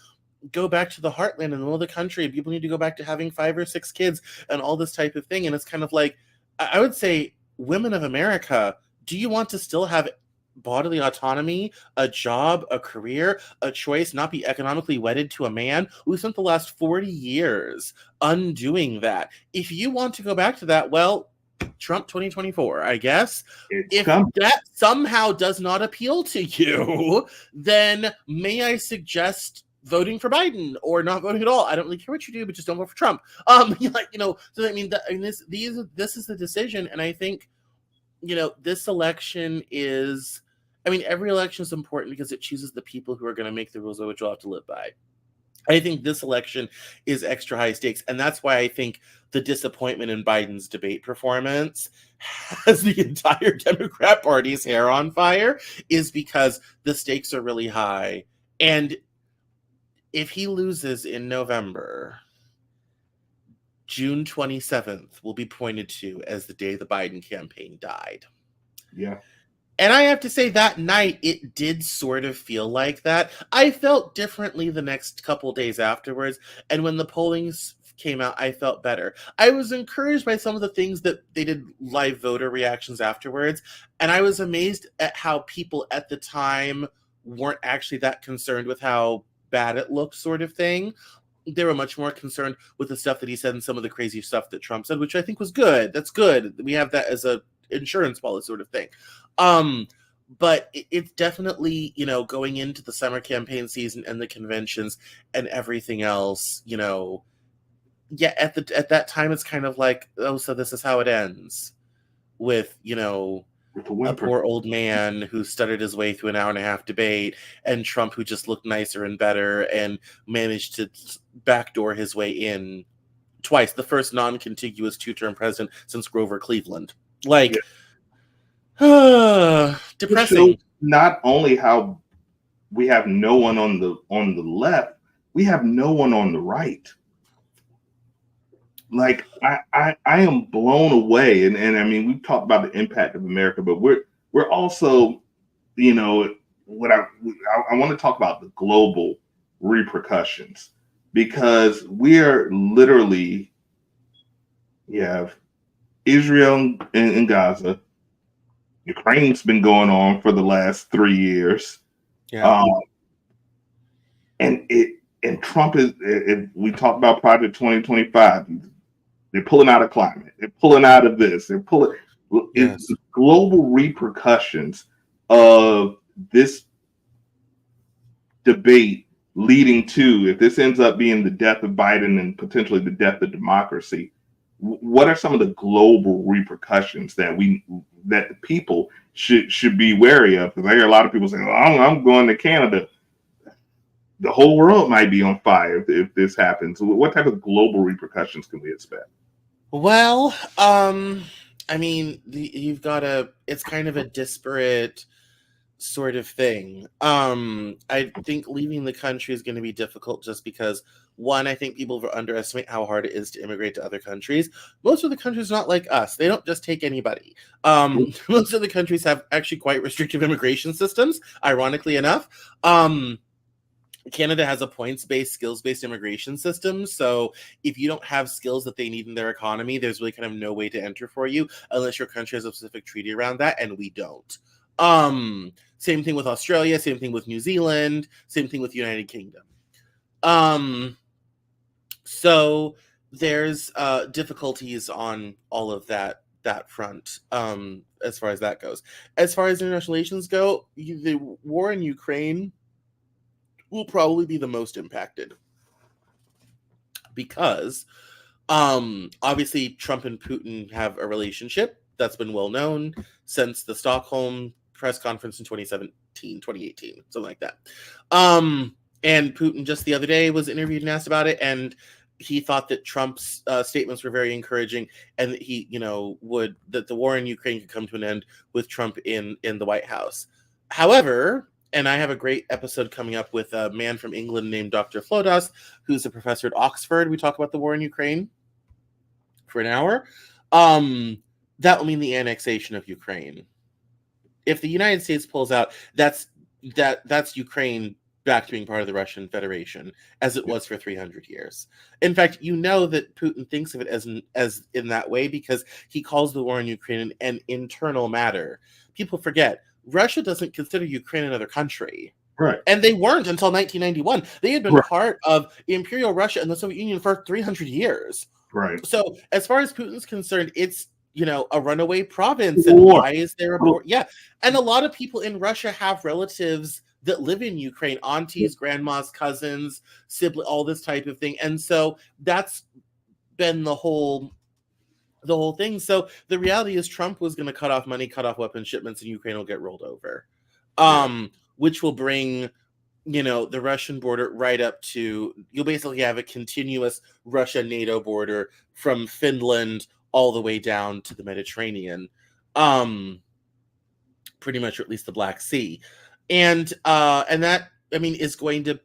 go back to the heartland in the middle of the country. People need to go back to having 5 or 6 kids and all this type of thing. And it's kind of like, I would say, women of America, do you want to still have bodily autonomy, a job, a career, a choice, not be economically wedded to a man? We spent the last 40 years undoing that. If you want to go back to that, well, Trump 2024, I guess. If that somehow does not appeal to you, then may I suggest voting for Biden or not voting at all? I don't really care what you do, but just don't vote for Trump. So I mean, this is the decision, and I think, this election is, every election is important because it chooses the people who are going to make the rules of which you'll have to live by. I think this election is extra high stakes, and that's why I think the disappointment in Biden's debate performance has the entire Democrat Party's hair on fire, is because the stakes are really high. And if he loses in November, June 27th will be pointed to as the day the Biden campaign died. Yeah. And I have to say, that night, it did sort of feel like that. I felt differently the next couple days afterwards. And when the polling came out, I felt better. I was encouraged by some of the things that they did live voter reactions afterwards. And I was amazed at how people at the time weren't actually that concerned with how bad it looked, sort of thing. They were much more concerned with the stuff that he said and some of the crazy stuff that Trump said, which I think was good. That's good. We have that as a insurance policy sort of thing. But it's definitely, going into the summer campaign season and the conventions and everything else, at that time, it's kind of like, oh, so this is how it ends with, a poor old man who stuttered his way through an hour-and-a-half debate, and Trump, who just looked nicer and better and managed to backdoor his way in twice, the first non-contiguous 2-term president since Grover Cleveland. Depressing. Not only how we have no one on the left, we have no one on the right. Like, I am blown away, and I mean, we've talked about the impact of America, but we're also, what I want to talk about the global repercussions, because we are literally, you have Israel and Gaza. Ukraine's been going on for the last 3 years. Yeah. And Trump is, we talked about Project 2025. They're pulling out of climate. They're pulling out of this. They're pulling. Yes. It's the global repercussions of this debate leading to, if this ends up being the death of Biden and potentially the death of democracy, what are some of the global repercussions that the people should be wary of? Because I hear a lot of people saying, "Oh, I'm going to Canada." The whole world might be on fire if this happens. What type of global repercussions can we expect? Well, you've got it's kind of a disparate sort of thing. I think leaving the country is going to be difficult just because, one, I think people underestimate how hard it is to immigrate to other countries. Most of the countries are not like us. They don't just take anybody. Most of the countries have actually quite restrictive immigration systems, ironically enough. Canada has a points-based, skills-based immigration system. So if you don't have skills that they need in their economy, there's really kind of no way to enter for you unless your country has a specific treaty around that, and we don't. Same thing with Australia, same thing with New Zealand, same thing with United Kingdom. So there's difficulties on all of that front, as far as that goes. As far as international relations go, the war in Ukraine will probably be the most impacted because obviously Trump and Putin have a relationship that's been well known since the Stockholm press conference in 2018, something like that. And Putin just the other day was interviewed and asked about it, and he thought that Trump's statements were very encouraging, and that he, that the war in Ukraine could come to an end with Trump in the White House. However, and I have a great episode coming up with a man from England named Dr. Flodas, who's a professor at Oxford. We talk about the war in Ukraine for an hour. that will mean the annexation of Ukraine. If the United States pulls out, that's Ukraine back to being part of the Russian Federation, as it was for 300 years. In fact, you know that Putin thinks of it as in that way because he calls the war in Ukraine an internal matter. People forget, Russia doesn't consider Ukraine another country. Right. And they weren't until 1991. They had been Right. part of Imperial Russia and the Soviet Union for 300 years. Right. So as far as Putin's concerned, it's, a runaway province. And why is there a war? Yeah. And a lot of people in Russia have relatives that live in Ukraine, aunties, grandmas, cousins, siblings, all this type of thing. And so that's been the whole thing. So the reality is Trump was going to cut off money, cut off weapon shipments, and Ukraine will get rolled over, which will bring, the Russian border right up to, you'll basically have a continuous Russia-NATO border from Finland all the way down to the Mediterranean, pretty much, or at least the Black Sea. And that, is going to,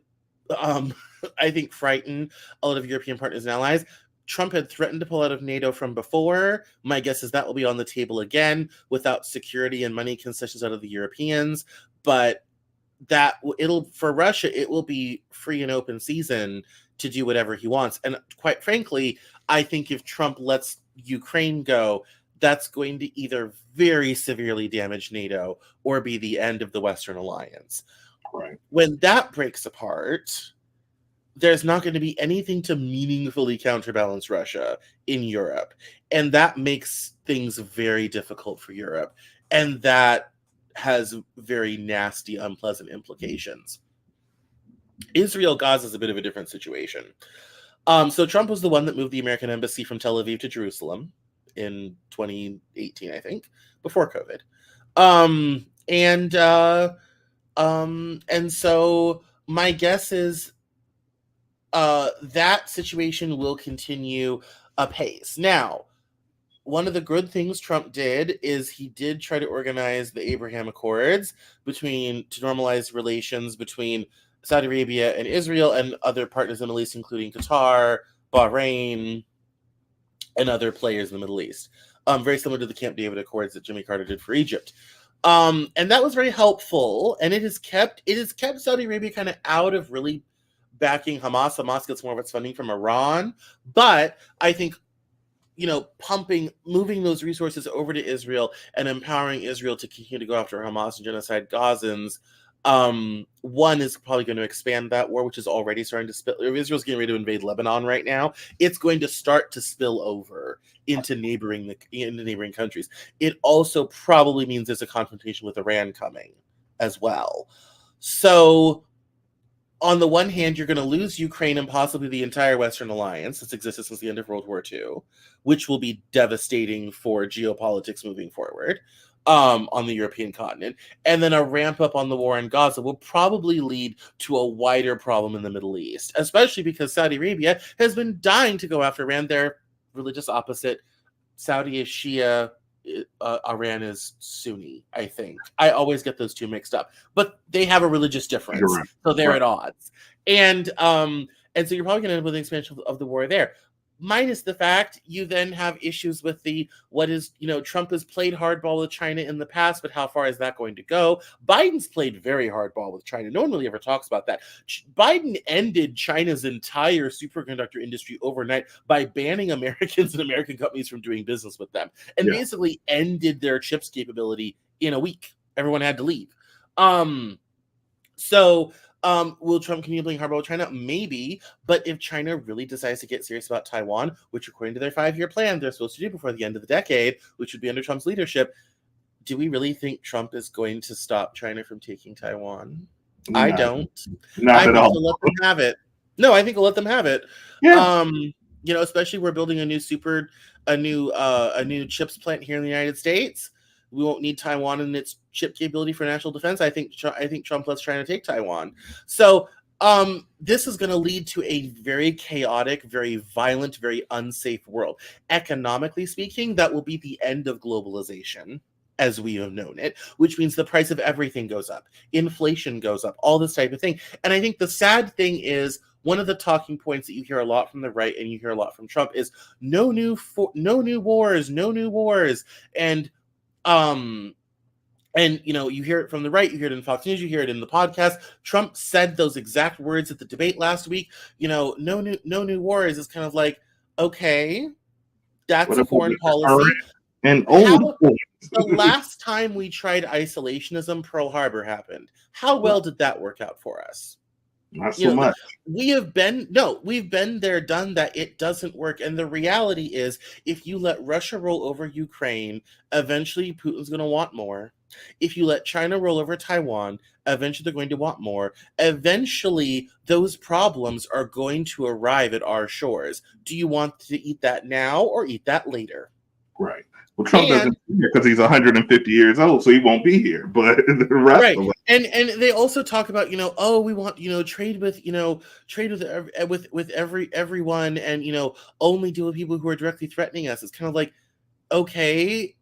I think, frighten a lot of European partners and allies. Trump had threatened to pull out of NATO from before. My guess is that will be on the table again without security and money concessions out of the Europeans. But for Russia, it will be free and open season to do whatever he wants. And quite frankly, I think if Trump lets Ukraine go, that's going to either very severely damage NATO or be the end of the Western alliance. Right. When that breaks apart, there's not going to be anything to meaningfully counterbalance Russia in Europe. And that makes things very difficult for Europe. And that has very nasty, unpleasant implications. Israel-Gaza is a bit of a different situation. So Trump was the one that moved the American embassy from Tel Aviv to Jerusalem in 2018, I think, before COVID. And so my guess is that situation will continue apace. Now, one of the good things Trump did is he did try to organize the Abraham Accords to normalize relations between Saudi Arabia and Israel and other partners in the Middle East, including Qatar, Bahrain, and other players in the Middle East. Very similar to the Camp David Accords that Jimmy Carter did for Egypt. And that was very helpful. And it has kept Saudi Arabia kind of out of really backing Hamas. Hamas gets more of its funding from Iran. But I think, moving those resources over to Israel and empowering Israel to continue to go after Hamas and genocide Gazans, one is probably going to expand that war, which is already starting to spill. Israel's getting ready to invade Lebanon right now. It's going to start to spill over into neighboring countries. It also probably means there's a confrontation with Iran coming as well. So on the one hand, you're going to lose Ukraine and possibly the entire Western alliance that's existed since the end of World War II, which will be devastating for geopolitics moving forward on the European continent. And then a ramp up on the war in Gaza will probably lead to a wider problem in the Middle East, especially because Saudi Arabia has been dying to go after Iran. They're religious opposite. Saudi is Shia, Iran is Sunni, I think. I always get those two mixed up. But they have a religious difference. Right. So they're at odds. And so you're probably going to end up with an expansion of the war there. Minus the fact you then have issues with Trump has played hardball with China in the past, but how far is that going to go? Biden's played very hardball with China. No one really ever talks about that. Biden ended China's entire superconductor industry overnight by banning Americans and American companies from doing business with them, and basically ended their chips capability in a week. Everyone had to leave. Will Trump continue playing hardball with China? Maybe, but if China really decides to get serious about Taiwan, which according to their 5-year plan, they're supposed to do before the end of the decade, which would be under Trump's leadership, do we really think Trump is going to stop China from taking Taiwan? No, I don't. Not at all. Let them have it. No, I think we'll let them have it. Yeah. Especially we're building a new chips plant here in the United States. We won't need Taiwan and its chip capability for national defense. I think Trump lets China take Taiwan. So this is going to lead to a very chaotic, very violent, very unsafe world. Economically speaking, that will be the end of globalization as we have known it, which means the price of everything goes up. Inflation goes up, all this type of thing. And I think the sad thing is one of the talking points that you hear a lot from the right and you hear a lot from Trump is no new wars, no new wars. And you hear it from the right, you hear it in Fox News, you hear it in the podcast. Trump said those exact words at the debate last week. No new wars is kind of like, okay, that's a foreign policy. And old the last time we tried isolationism, Pearl Harbor happened. How well did that work out for us? Not so much. We've been there, done that. It doesn't work. And the reality is, if you let Russia roll over Ukraine, eventually Putin's going to want more. If you let China roll over Taiwan, eventually they're going to want more. Eventually, those problems are going to arrive at our shores. Do you want to eat that now or eat that later? Right. Well, Trump doesn't because he's 150 years old, so he won't be here. But the rest of us. And they also talk about, we want, trade with everyone, and only deal with people who are directly threatening us. It's kind of like, okay,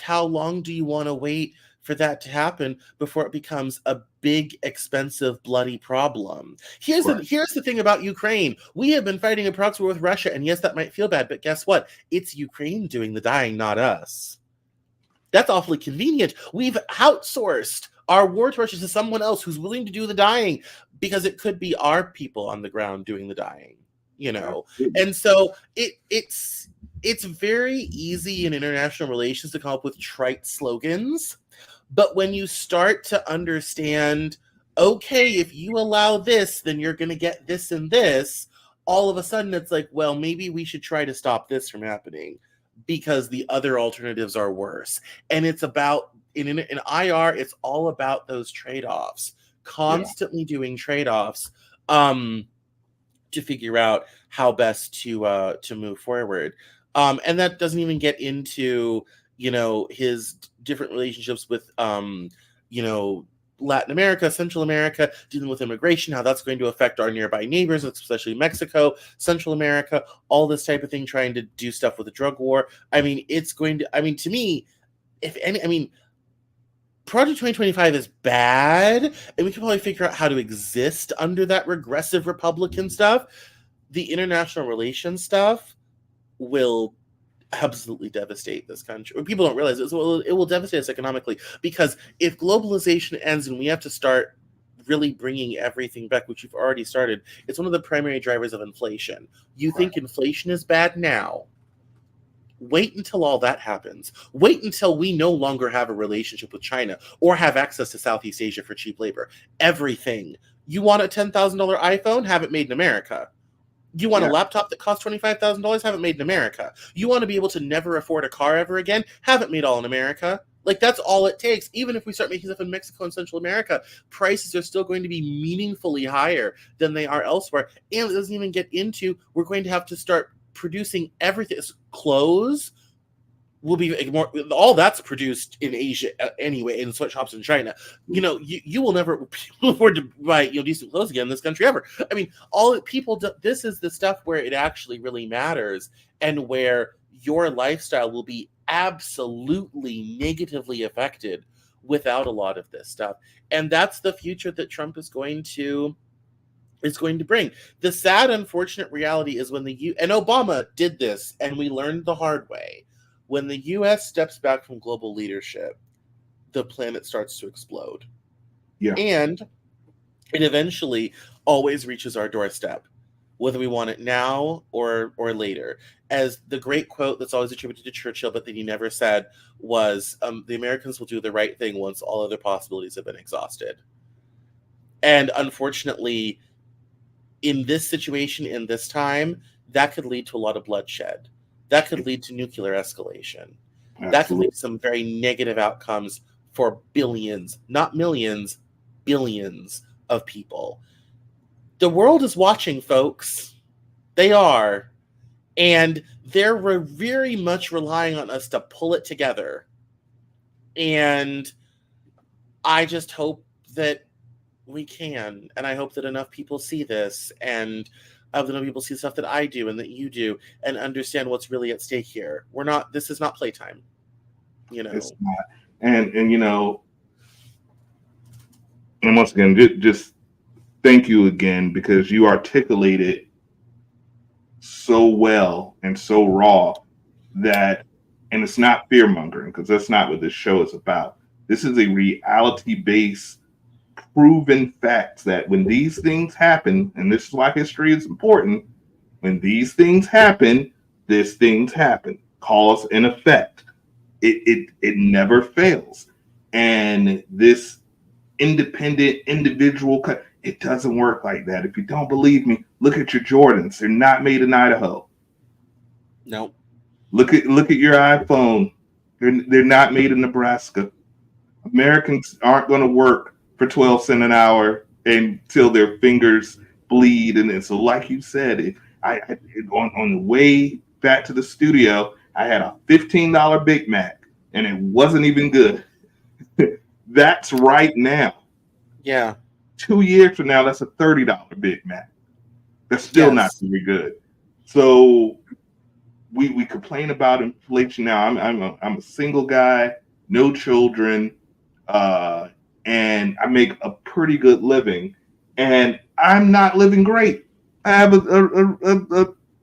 how long do you want to wait for that to happen before it becomes a big, expensive, bloody problem? Here's the thing about Ukraine. We have been fighting a proxy war with Russia, and yes, that might feel bad, but guess what? It's Ukraine doing the dying, not us. That's awfully convenient. We've outsourced our war torches to someone else who's willing to do the dying, because it could be our people on the ground doing the dying, And so it's very easy in international relations to come up with trite slogans. But when you start to understand, okay, if you allow this, then you're going to get this and this, all of a sudden it's like, well, maybe we should try to stop this from happening because the other alternatives are worse. And it's about, in IR, it's all about those trade-offs, constantly doing trade-offs to figure out how best to move forward. And that doesn't even get into, his different relationships with, Latin America, Central America, dealing with immigration, how that's going to affect our nearby neighbors, especially Mexico, Central America, all this type of thing, trying to do stuff with the drug war. To me, Project 2025 is bad, and we can probably figure out how to exist under that regressive Republican stuff. The international relations stuff will absolutely devastate this country. People don't realize it will devastate us economically, because if globalization ends and we have to start really bringing everything back, which we've already started, it's one of the primary drivers of inflation. You think inflation is bad now? Wait until all that happens. Wait until we no longer have a relationship with China or have access to Southeast Asia for cheap labor. Everything. You want a $10,000 iPhone? Have it made in America. You want a laptop that costs $25,000? Have it made in America. You want to be able to never afford a car ever again? Have it made all in America. Like, that's all it takes. Even if we start making stuff in Mexico and Central America, prices are still going to be meaningfully higher than they are elsewhere. And it doesn't even get into, we're going to have to start producing everything. Clothes will be more, all that's produced in Asia anyway, in sweatshops in China. You will never afford to buy decent clothes again in this country ever. All people do, this is the stuff where it actually really matters, and where your lifestyle will be absolutely negatively affected without a lot of this stuff. And that's the future that Trump is going to bring. The sad, unfortunate reality is when and Obama did this, and we learned the hard way. When the U.S. steps back from global leadership, the planet starts to explode. Yeah. And it eventually always reaches our doorstep, whether we want it now or later. As the great quote that's always attributed to Churchill, but that he never said, was, the Americans will do the right thing once all other possibilities have been exhausted. And unfortunately, in this situation, in this time, that could lead to a lot of bloodshed. That could lead to nuclear escalation. Absolutely. That could lead to some very negative outcomes for billions, not millions, billions of people. The world is watching, folks. They are. And they're very much relying on us to pull it together. And I just hope that we can. And I hope that enough people see this, and enough people see the stuff that I do and that you do, and understand what's really at stake here. This is not playtime. It's not. And and once again, just thank you again, because you articulated so well and so raw that, and it's not fear mongering, because that's not what this show is about. This is a reality based, proven facts that when these things happen, and this is why history is important, when these things happen, these things happen. Cause and effect. It never fails. And this independent individual, it doesn't work like that. If you don't believe me, look at your Jordans. They're not made in Idaho. Nope. Look at your iPhone. They're not made in Nebraska. Americans aren't going to work for 12 cents an hour until their fingers bleed. And so, like you said, on the way back to the studio, I had a $15 Big Mac, and it wasn't even good. That's right now. Yeah. 2 years from now, that's a $30 Big Mac. That's still not very good. So we complain about inflation now. I'm a single guy, no children, and I make a pretty good living, and I'm not living great. I have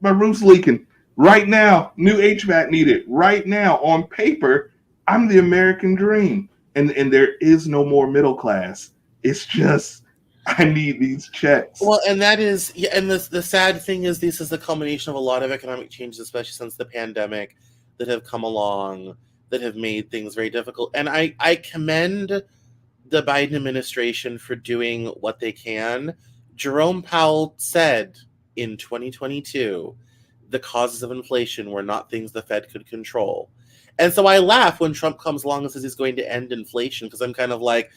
my roof's leaking right now. New HVAC needed right now. On paper, I'm the American dream, and there is no more middle class. It's just I need these checks. Well, and that is, yeah, and the sad thing is, this is the culmination of a lot of economic changes, especially since the pandemic, that have come along that have made things very difficult. And I commend the Biden administration for doing what they can. Jerome Powell said in 2022, the causes of inflation were not things the Fed could control. And so I laugh when Trump comes along and says he's going to end inflation, because I'm kind of like,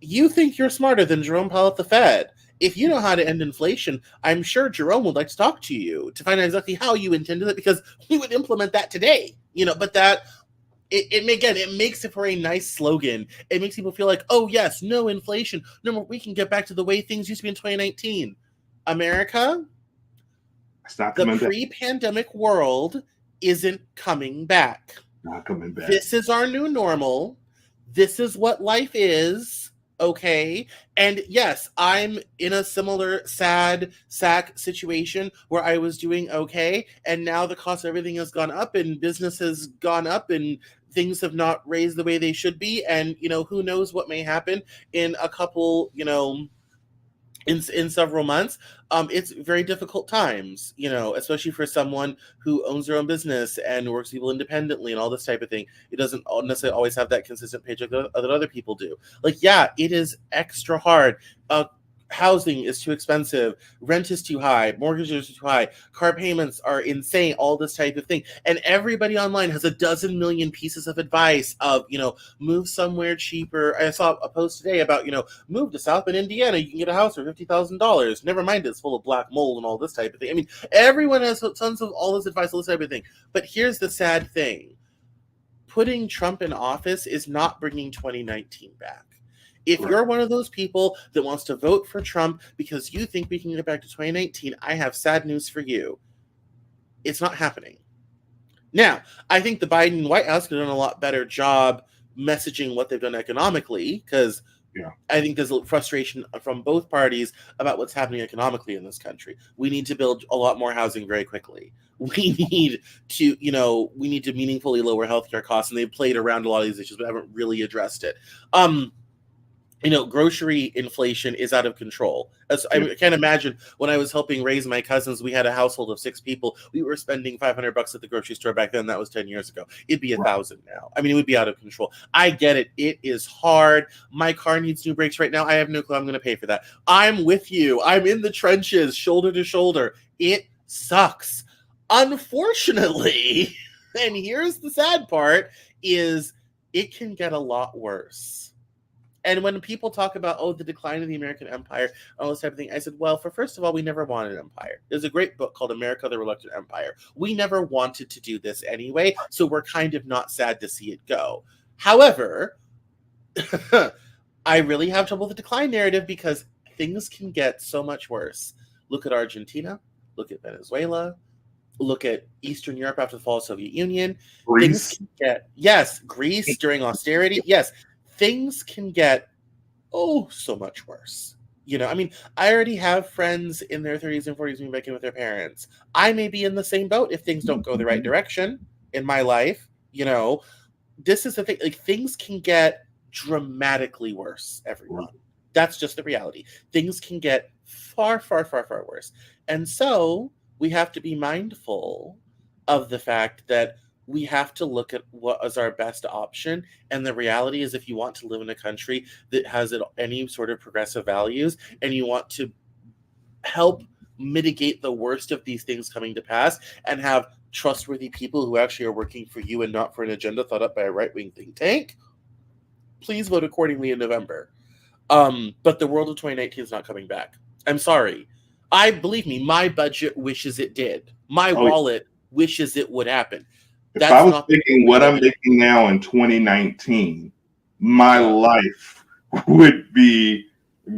you think you're smarter than Jerome Powell at the Fed. If you know how to end inflation, I'm sure Jerome would like to talk to you to find out exactly how you intended it, because we would implement that today. But that it makes it for a nice slogan. It makes people feel like, oh yes, no inflation, no more. We can get back to the way things used to be in 2019. America, the pre-pandemic world isn't coming back. Not coming back. This is our new normal. This is what life is. Okay. And yes, I'm in a similar sad sack situation where I was doing okay, and now the cost of everything has gone up, and business has gone up, and things have not raised the way they should be. And who knows what may happen in a couple, in several months. It's very difficult times, especially for someone who owns their own business and works people independently and all this type of thing. It doesn't necessarily always have that consistent paycheck that other people do. Like, yeah, it is extra hard. Housing is too expensive. Rent is too high. Mortgages are too high. Car payments are insane. All this type of thing. And everybody online has a dozen million pieces of advice of, move somewhere cheaper. I saw a post today about, move to South Bend, Indiana. You can get a house for $50,000. Never mind, it's full of black mold and all this type of thing. I mean, everyone has tons of all this advice, all this type of thing. But here's the sad thing. Putting Trump in office is not bringing 2019 back. If you're one of those people that wants to vote for Trump because you think we can get back to 2019, I have sad news for you. It's not happening. Now, I think the Biden White House could have done a lot better job messaging what they've done economically, because I think there's a frustration from both parties about what's happening economically in this country. We need to build a lot more housing very quickly. We need to meaningfully lower healthcare costs, and they've played around a lot of these issues, but haven't really addressed it. Grocery inflation is out of control. I can't imagine when I was helping raise my cousins, we had a household of 6 people. We were spending $500 at the grocery store back then. That was 10 years ago. It'd be $1,000 now. I mean, it would be out of control. I get it. It is hard. My car needs new brakes right now. I have no clue I'm going to pay for that. I'm with you. I'm in the trenches, shoulder to shoulder. It sucks. Unfortunately, and here's the sad part, is it can get a lot worse. And when people talk about, the decline of the American empire, all this type of thing, I said, well, first of all, we never wanted an empire. There's a great book called America, the Reluctant Empire. We never wanted to do this anyway, so we're kind of not sad to see it go. However, I really have trouble with the decline narrative, because things can get so much worse. Look at Argentina. Look at Venezuela. Look at Eastern Europe after the fall of the Soviet Union. Greece. Things can get, Greece during austerity. Yes. Things can get so much worse. I mean, I already have friends in their 30s and 40s moving back in with their parents. I may be in the same boat if things don't go the right direction in my life. This is the thing. Like, things can get dramatically worse, everyone. That's just the reality. Things can get far, far, far, far worse. And so we have to be mindful of the fact that we have to look at what is our best option. And the reality is, if you want to live in a country that has any sort of progressive values and you want to help mitigate the worst of these things coming to pass and have trustworthy people who actually are working for you and not for an agenda thought up by a right-wing think tank, please vote accordingly in November. But the world of 2019 is not coming back. I'm sorry. Believe me, my budget wishes it did. My wallet wishes it would happen. If I was thinking what I'm making now in 2019, my life would be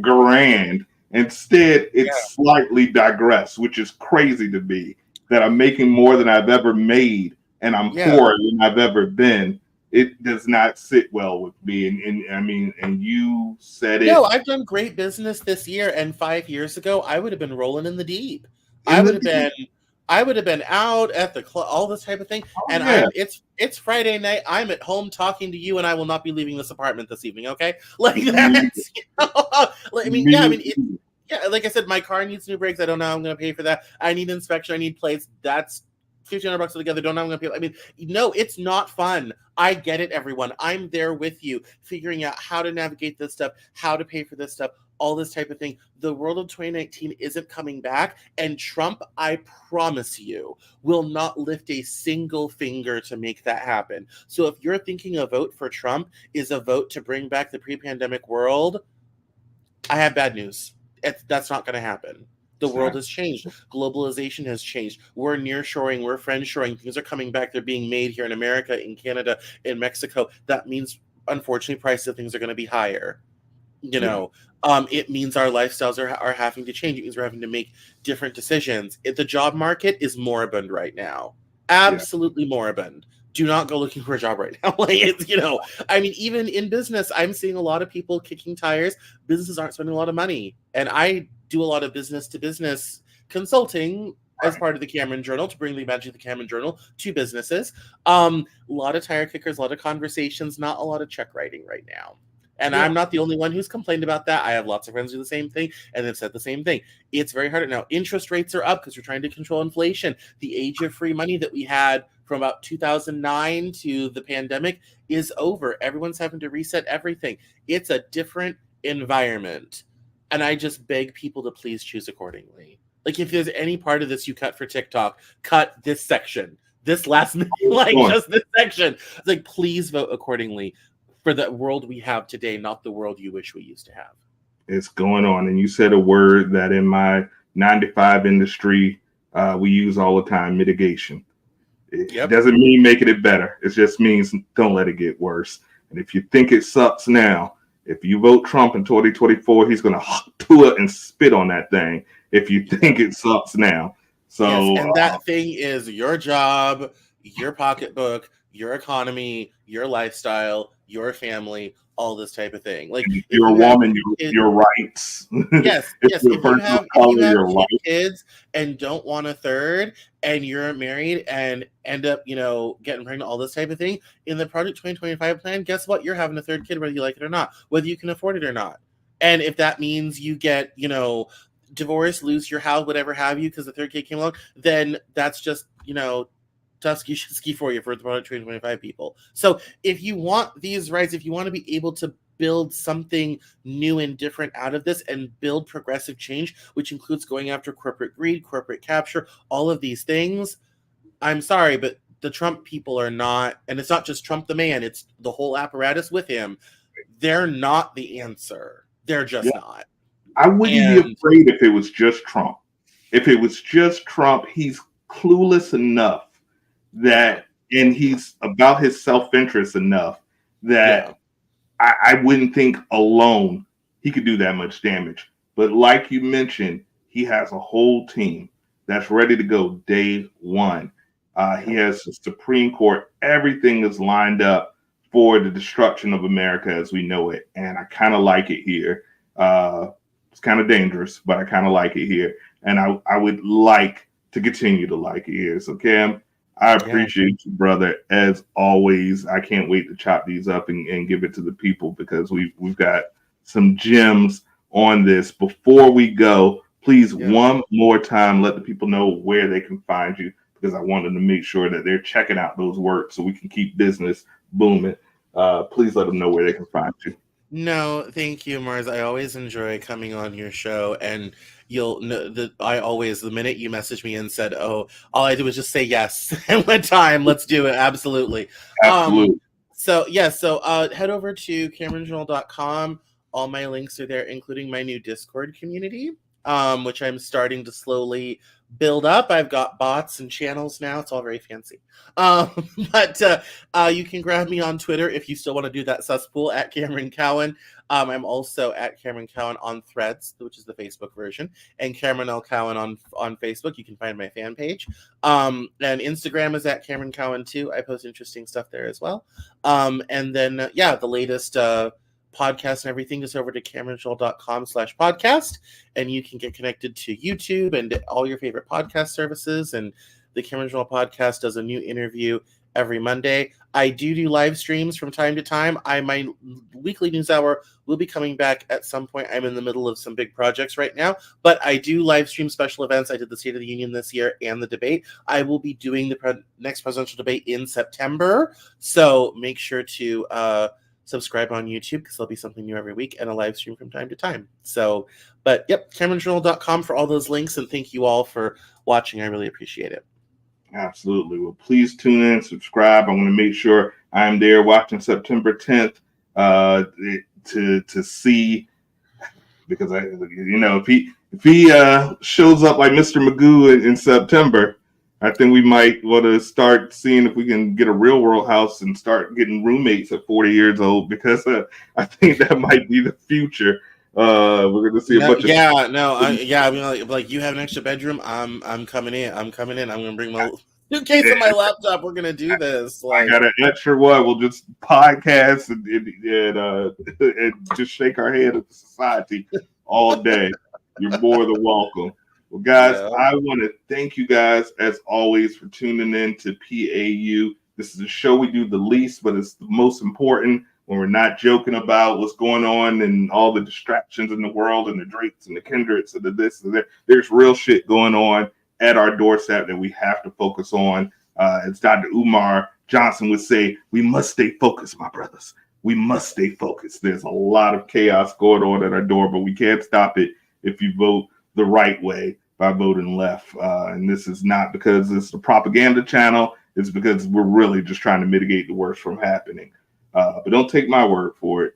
grand. Instead, it's slightly digressed, which is crazy to me, that I'm making more than I've ever made and I'm poorer than I've ever been. It does not sit well with me. And you said it. No, I've done great business this year, and 5 years ago, I would have been rolling in the deep. I would have been out at the club, all this type of thing. It's Friday night. I'm at home talking to you, and I will not be leaving this apartment this evening. Okay, like that's. Like I said, my car needs new brakes. I don't know how I'm going to pay for that. I need inspection. I need plates. That's $1,500 altogether. Don't know how I'm going to pay. No, it's not fun. I get it, everyone. I'm there with you, figuring out how to navigate this stuff, how to pay for this stuff, all this type of thing. The world of 2019 isn't coming back, and Trump, I promise you, will not lift a single finger to make that happen. So if you're thinking a vote for Trump is a vote to bring back the pre-pandemic world, I have bad news. That's not going to happen. The world has changed. Globalization has changed. We're nearshoring. We're friendshoring. Things are coming back. They're being made here in America, in Canada, in Mexico. That means, unfortunately, prices of things are going to be higher. It means our lifestyles are having to change. It means we're having to make different decisions. The job market is moribund right now. Absolutely moribund. Do not go looking for a job right now. Even in business, I'm seeing a lot of people kicking tires. Businesses aren't spending a lot of money. And I do a lot of business-to-business consulting as part of the Cameron Journal to bring the magic of the Cameron Journal to businesses. A lot of tire kickers, a lot of conversations, not a lot of check writing right now. And I'm not the only one who's complained about that. I have lots of friends who do the same thing and they've said the same thing. It's very hard now. Interest rates are up because we're trying to control inflation. The age of free money that we had from about 2009 to the pandemic is over. Everyone's having to reset everything. It's a different environment. And I just beg people to please choose accordingly. Like, if there's any part of this you cut for TikTok, cut this section. This last minute, just this section. It's like, please vote accordingly for the world we have today, not the world you wish we used to have. It's going on. And you said a word that in my 9-to-5 industry, we use all the time: mitigation. It doesn't mean making it better. It just means don't let it get worse. And if you think it sucks now, if you vote Trump in 2024, he's going to do it and spit on that thing if you think it sucks now. So, and that thing is your job, your pocketbook, your economy, your lifestyle, your family, all this type of thing. Like, you're a woman, your rights. Yes. If you have two kids and don't want a third, and you're married and end up, getting pregnant, all this type of thing, in the Project 2025 plan, guess what? You're having a third kid, whether you like it or not, whether you can afford it or not. And if that means you get, divorced, lose your house, whatever have you, because the third kid came along, then that's just, Tusky for you for the Project 2025 people. So if you want these rights, if you want to be able to build something new and different out of this and build progressive change, which includes going after corporate greed, corporate capture, all of these things, I'm sorry, but the Trump people are not, and it's not just Trump the man, it's the whole apparatus with him. They're not the answer. They're just not. I wouldn't be afraid if it was just Trump. If it was just Trump, he's clueless enough that, and he's about his self-interest enough that I wouldn't think alone he could do that much damage. But like you mentioned, he has a whole team that's ready to go day one. He has the Supreme Court. Everything is lined up for the destruction of America as we know it. And I kind of like it here. It's kind of dangerous, but I kind of like it here. And I would like to continue to like it here. So Cam, I appreciate you, brother, as always. I can't wait to chop these up and give it to the people because we've got some gems on this. Before we go, please one more time let the people know where they can find you, because I wanted to make sure that they're checking out those works so we can keep business booming. Please let them know where they can find you. No, thank you, Mars. I always enjoy coming on your show, and you'll know that the minute you messaged me and said, "Oh, all I did was just say yes," and what time? Let's do it. Absolutely. Absolutely. So head over to CameronJournal.com. All my links are there, including my new Discord community, which I'm starting to slowly build up. I've got bots and channels now. It's all very fancy. But you can grab me on Twitter if you still want to do that cesspool at Cameron Cowan. I'm also at Cameron Cowan on Threads, which is the Facebook version, and Cameron L. Cowan on Facebook. You can find my fan page. And Instagram is at Cameron Cowan too. I post interesting stuff there as well. And then the latest podcast and everything, just over to CameronJournal.com/podcast, and you can get connected to YouTube and all your favorite podcast services. And the Cameron Journal podcast does a new interview every Monday. I do live streams from time to time. My weekly news hour will be coming back at some point. I'm in the middle of some big projects right now, but I do live stream special events. I did the State of the Union this year and the debate. I will be doing the next presidential debate in September, so make sure to subscribe on YouTube, because there'll be something new every week and a live stream from time to time. So, but CameronJournal.com for all those links, and thank you all for watching. I really appreciate it. Absolutely. Well, please tune in, subscribe. I want to make sure I'm there watching September 10th to see, because if he shows up like Mr. Magoo in September, I think we might want to start seeing if we can get a real world house and start getting roommates at 40 years old, because I think that might be the future. We're going to see a bunch of... I mean, like you have an extra bedroom, I'm coming in. I'm going to bring my suitcase and my laptop. We're going to do this. I got an extra one. We'll just podcast and just shake our head at society all day. You're more than welcome. Well, guys, I want to thank you guys, as always, for tuning in to PAU. This is a show we do the least, but it's the most important, when we're not joking about what's going on and all the distractions in the world and the Drakes and the Kendricks and the this and that. There's real shit going on at our doorstep that we have to focus on. As Dr. Umar Johnson would say, we must stay focused, my brothers. We must stay focused. There's a lot of chaos going on at our door, but we can't stop it if you vote the right way by voting left. And this is not because it's a propaganda channel. It's because we're really just trying to mitigate the worst from happening. But don't take my word for it.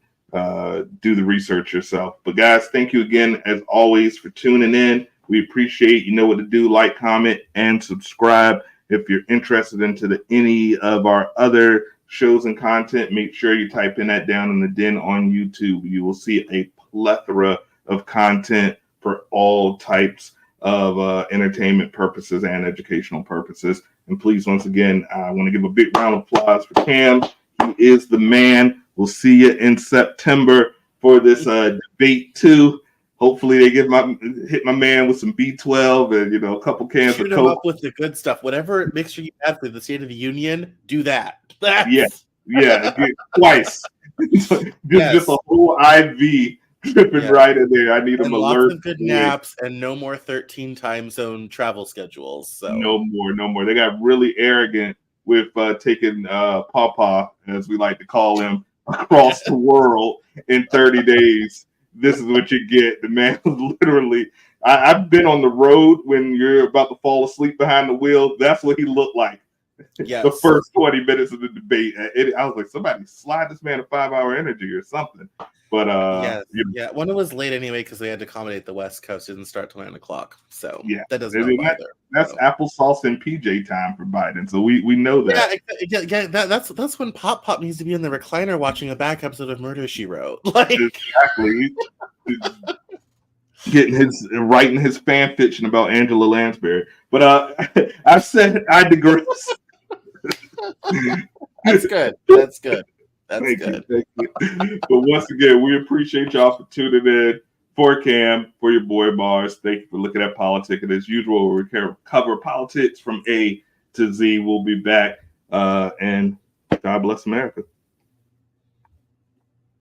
Do the research yourself. But guys, thank you again, as always, for tuning in. We appreciate, you know what to do. Like, comment, and subscribe. If you're interested into any of our other shows and content, make sure you type in that down in the Den on YouTube. You will see a plethora of content for all types of entertainment purposes and educational purposes. And please, once again, I want to give a big round of applause for Cam. He is the man. We'll see you in September for this debate 2. Hopefully they hit my man with some B12 and a couple cans of Coke. Shoot him up with the good stuff. Whatever mixture you have for the State of the Union, do that. Yeah, twice. Just a whole IV dripping right in there. I need them alert. Lots of good naps and no more 13 time zone travel schedules. So no more. They got really arrogant with taking Pawpaw, as we like to call him, across the world in 30 days. This is what you get. The man was literally... I've been on the road when you're about to fall asleep behind the wheel. That's what he looked like. Yes. The first 20 minutes of the debate. I was like, somebody slide this man a 5-hour energy or something. But when it was late anyway, because they had to accommodate the West Coast, it didn't start till 9 o'clock. So that doesn't help either. That's applesauce and PJ time for Biden. So we know that. That's when Pop needs to be in the recliner watching a back episode of Murder, She Wrote. Exactly. Writing his fan fiction about Angela Lansbury. But I said I digress. That's good. That's good. Thank you. But once again, we appreciate y'all for tuning in. For Cam, for your boy Bars, thank you for looking at politics. And as usual, we cover politics from A to Z. We'll be back. And God bless America.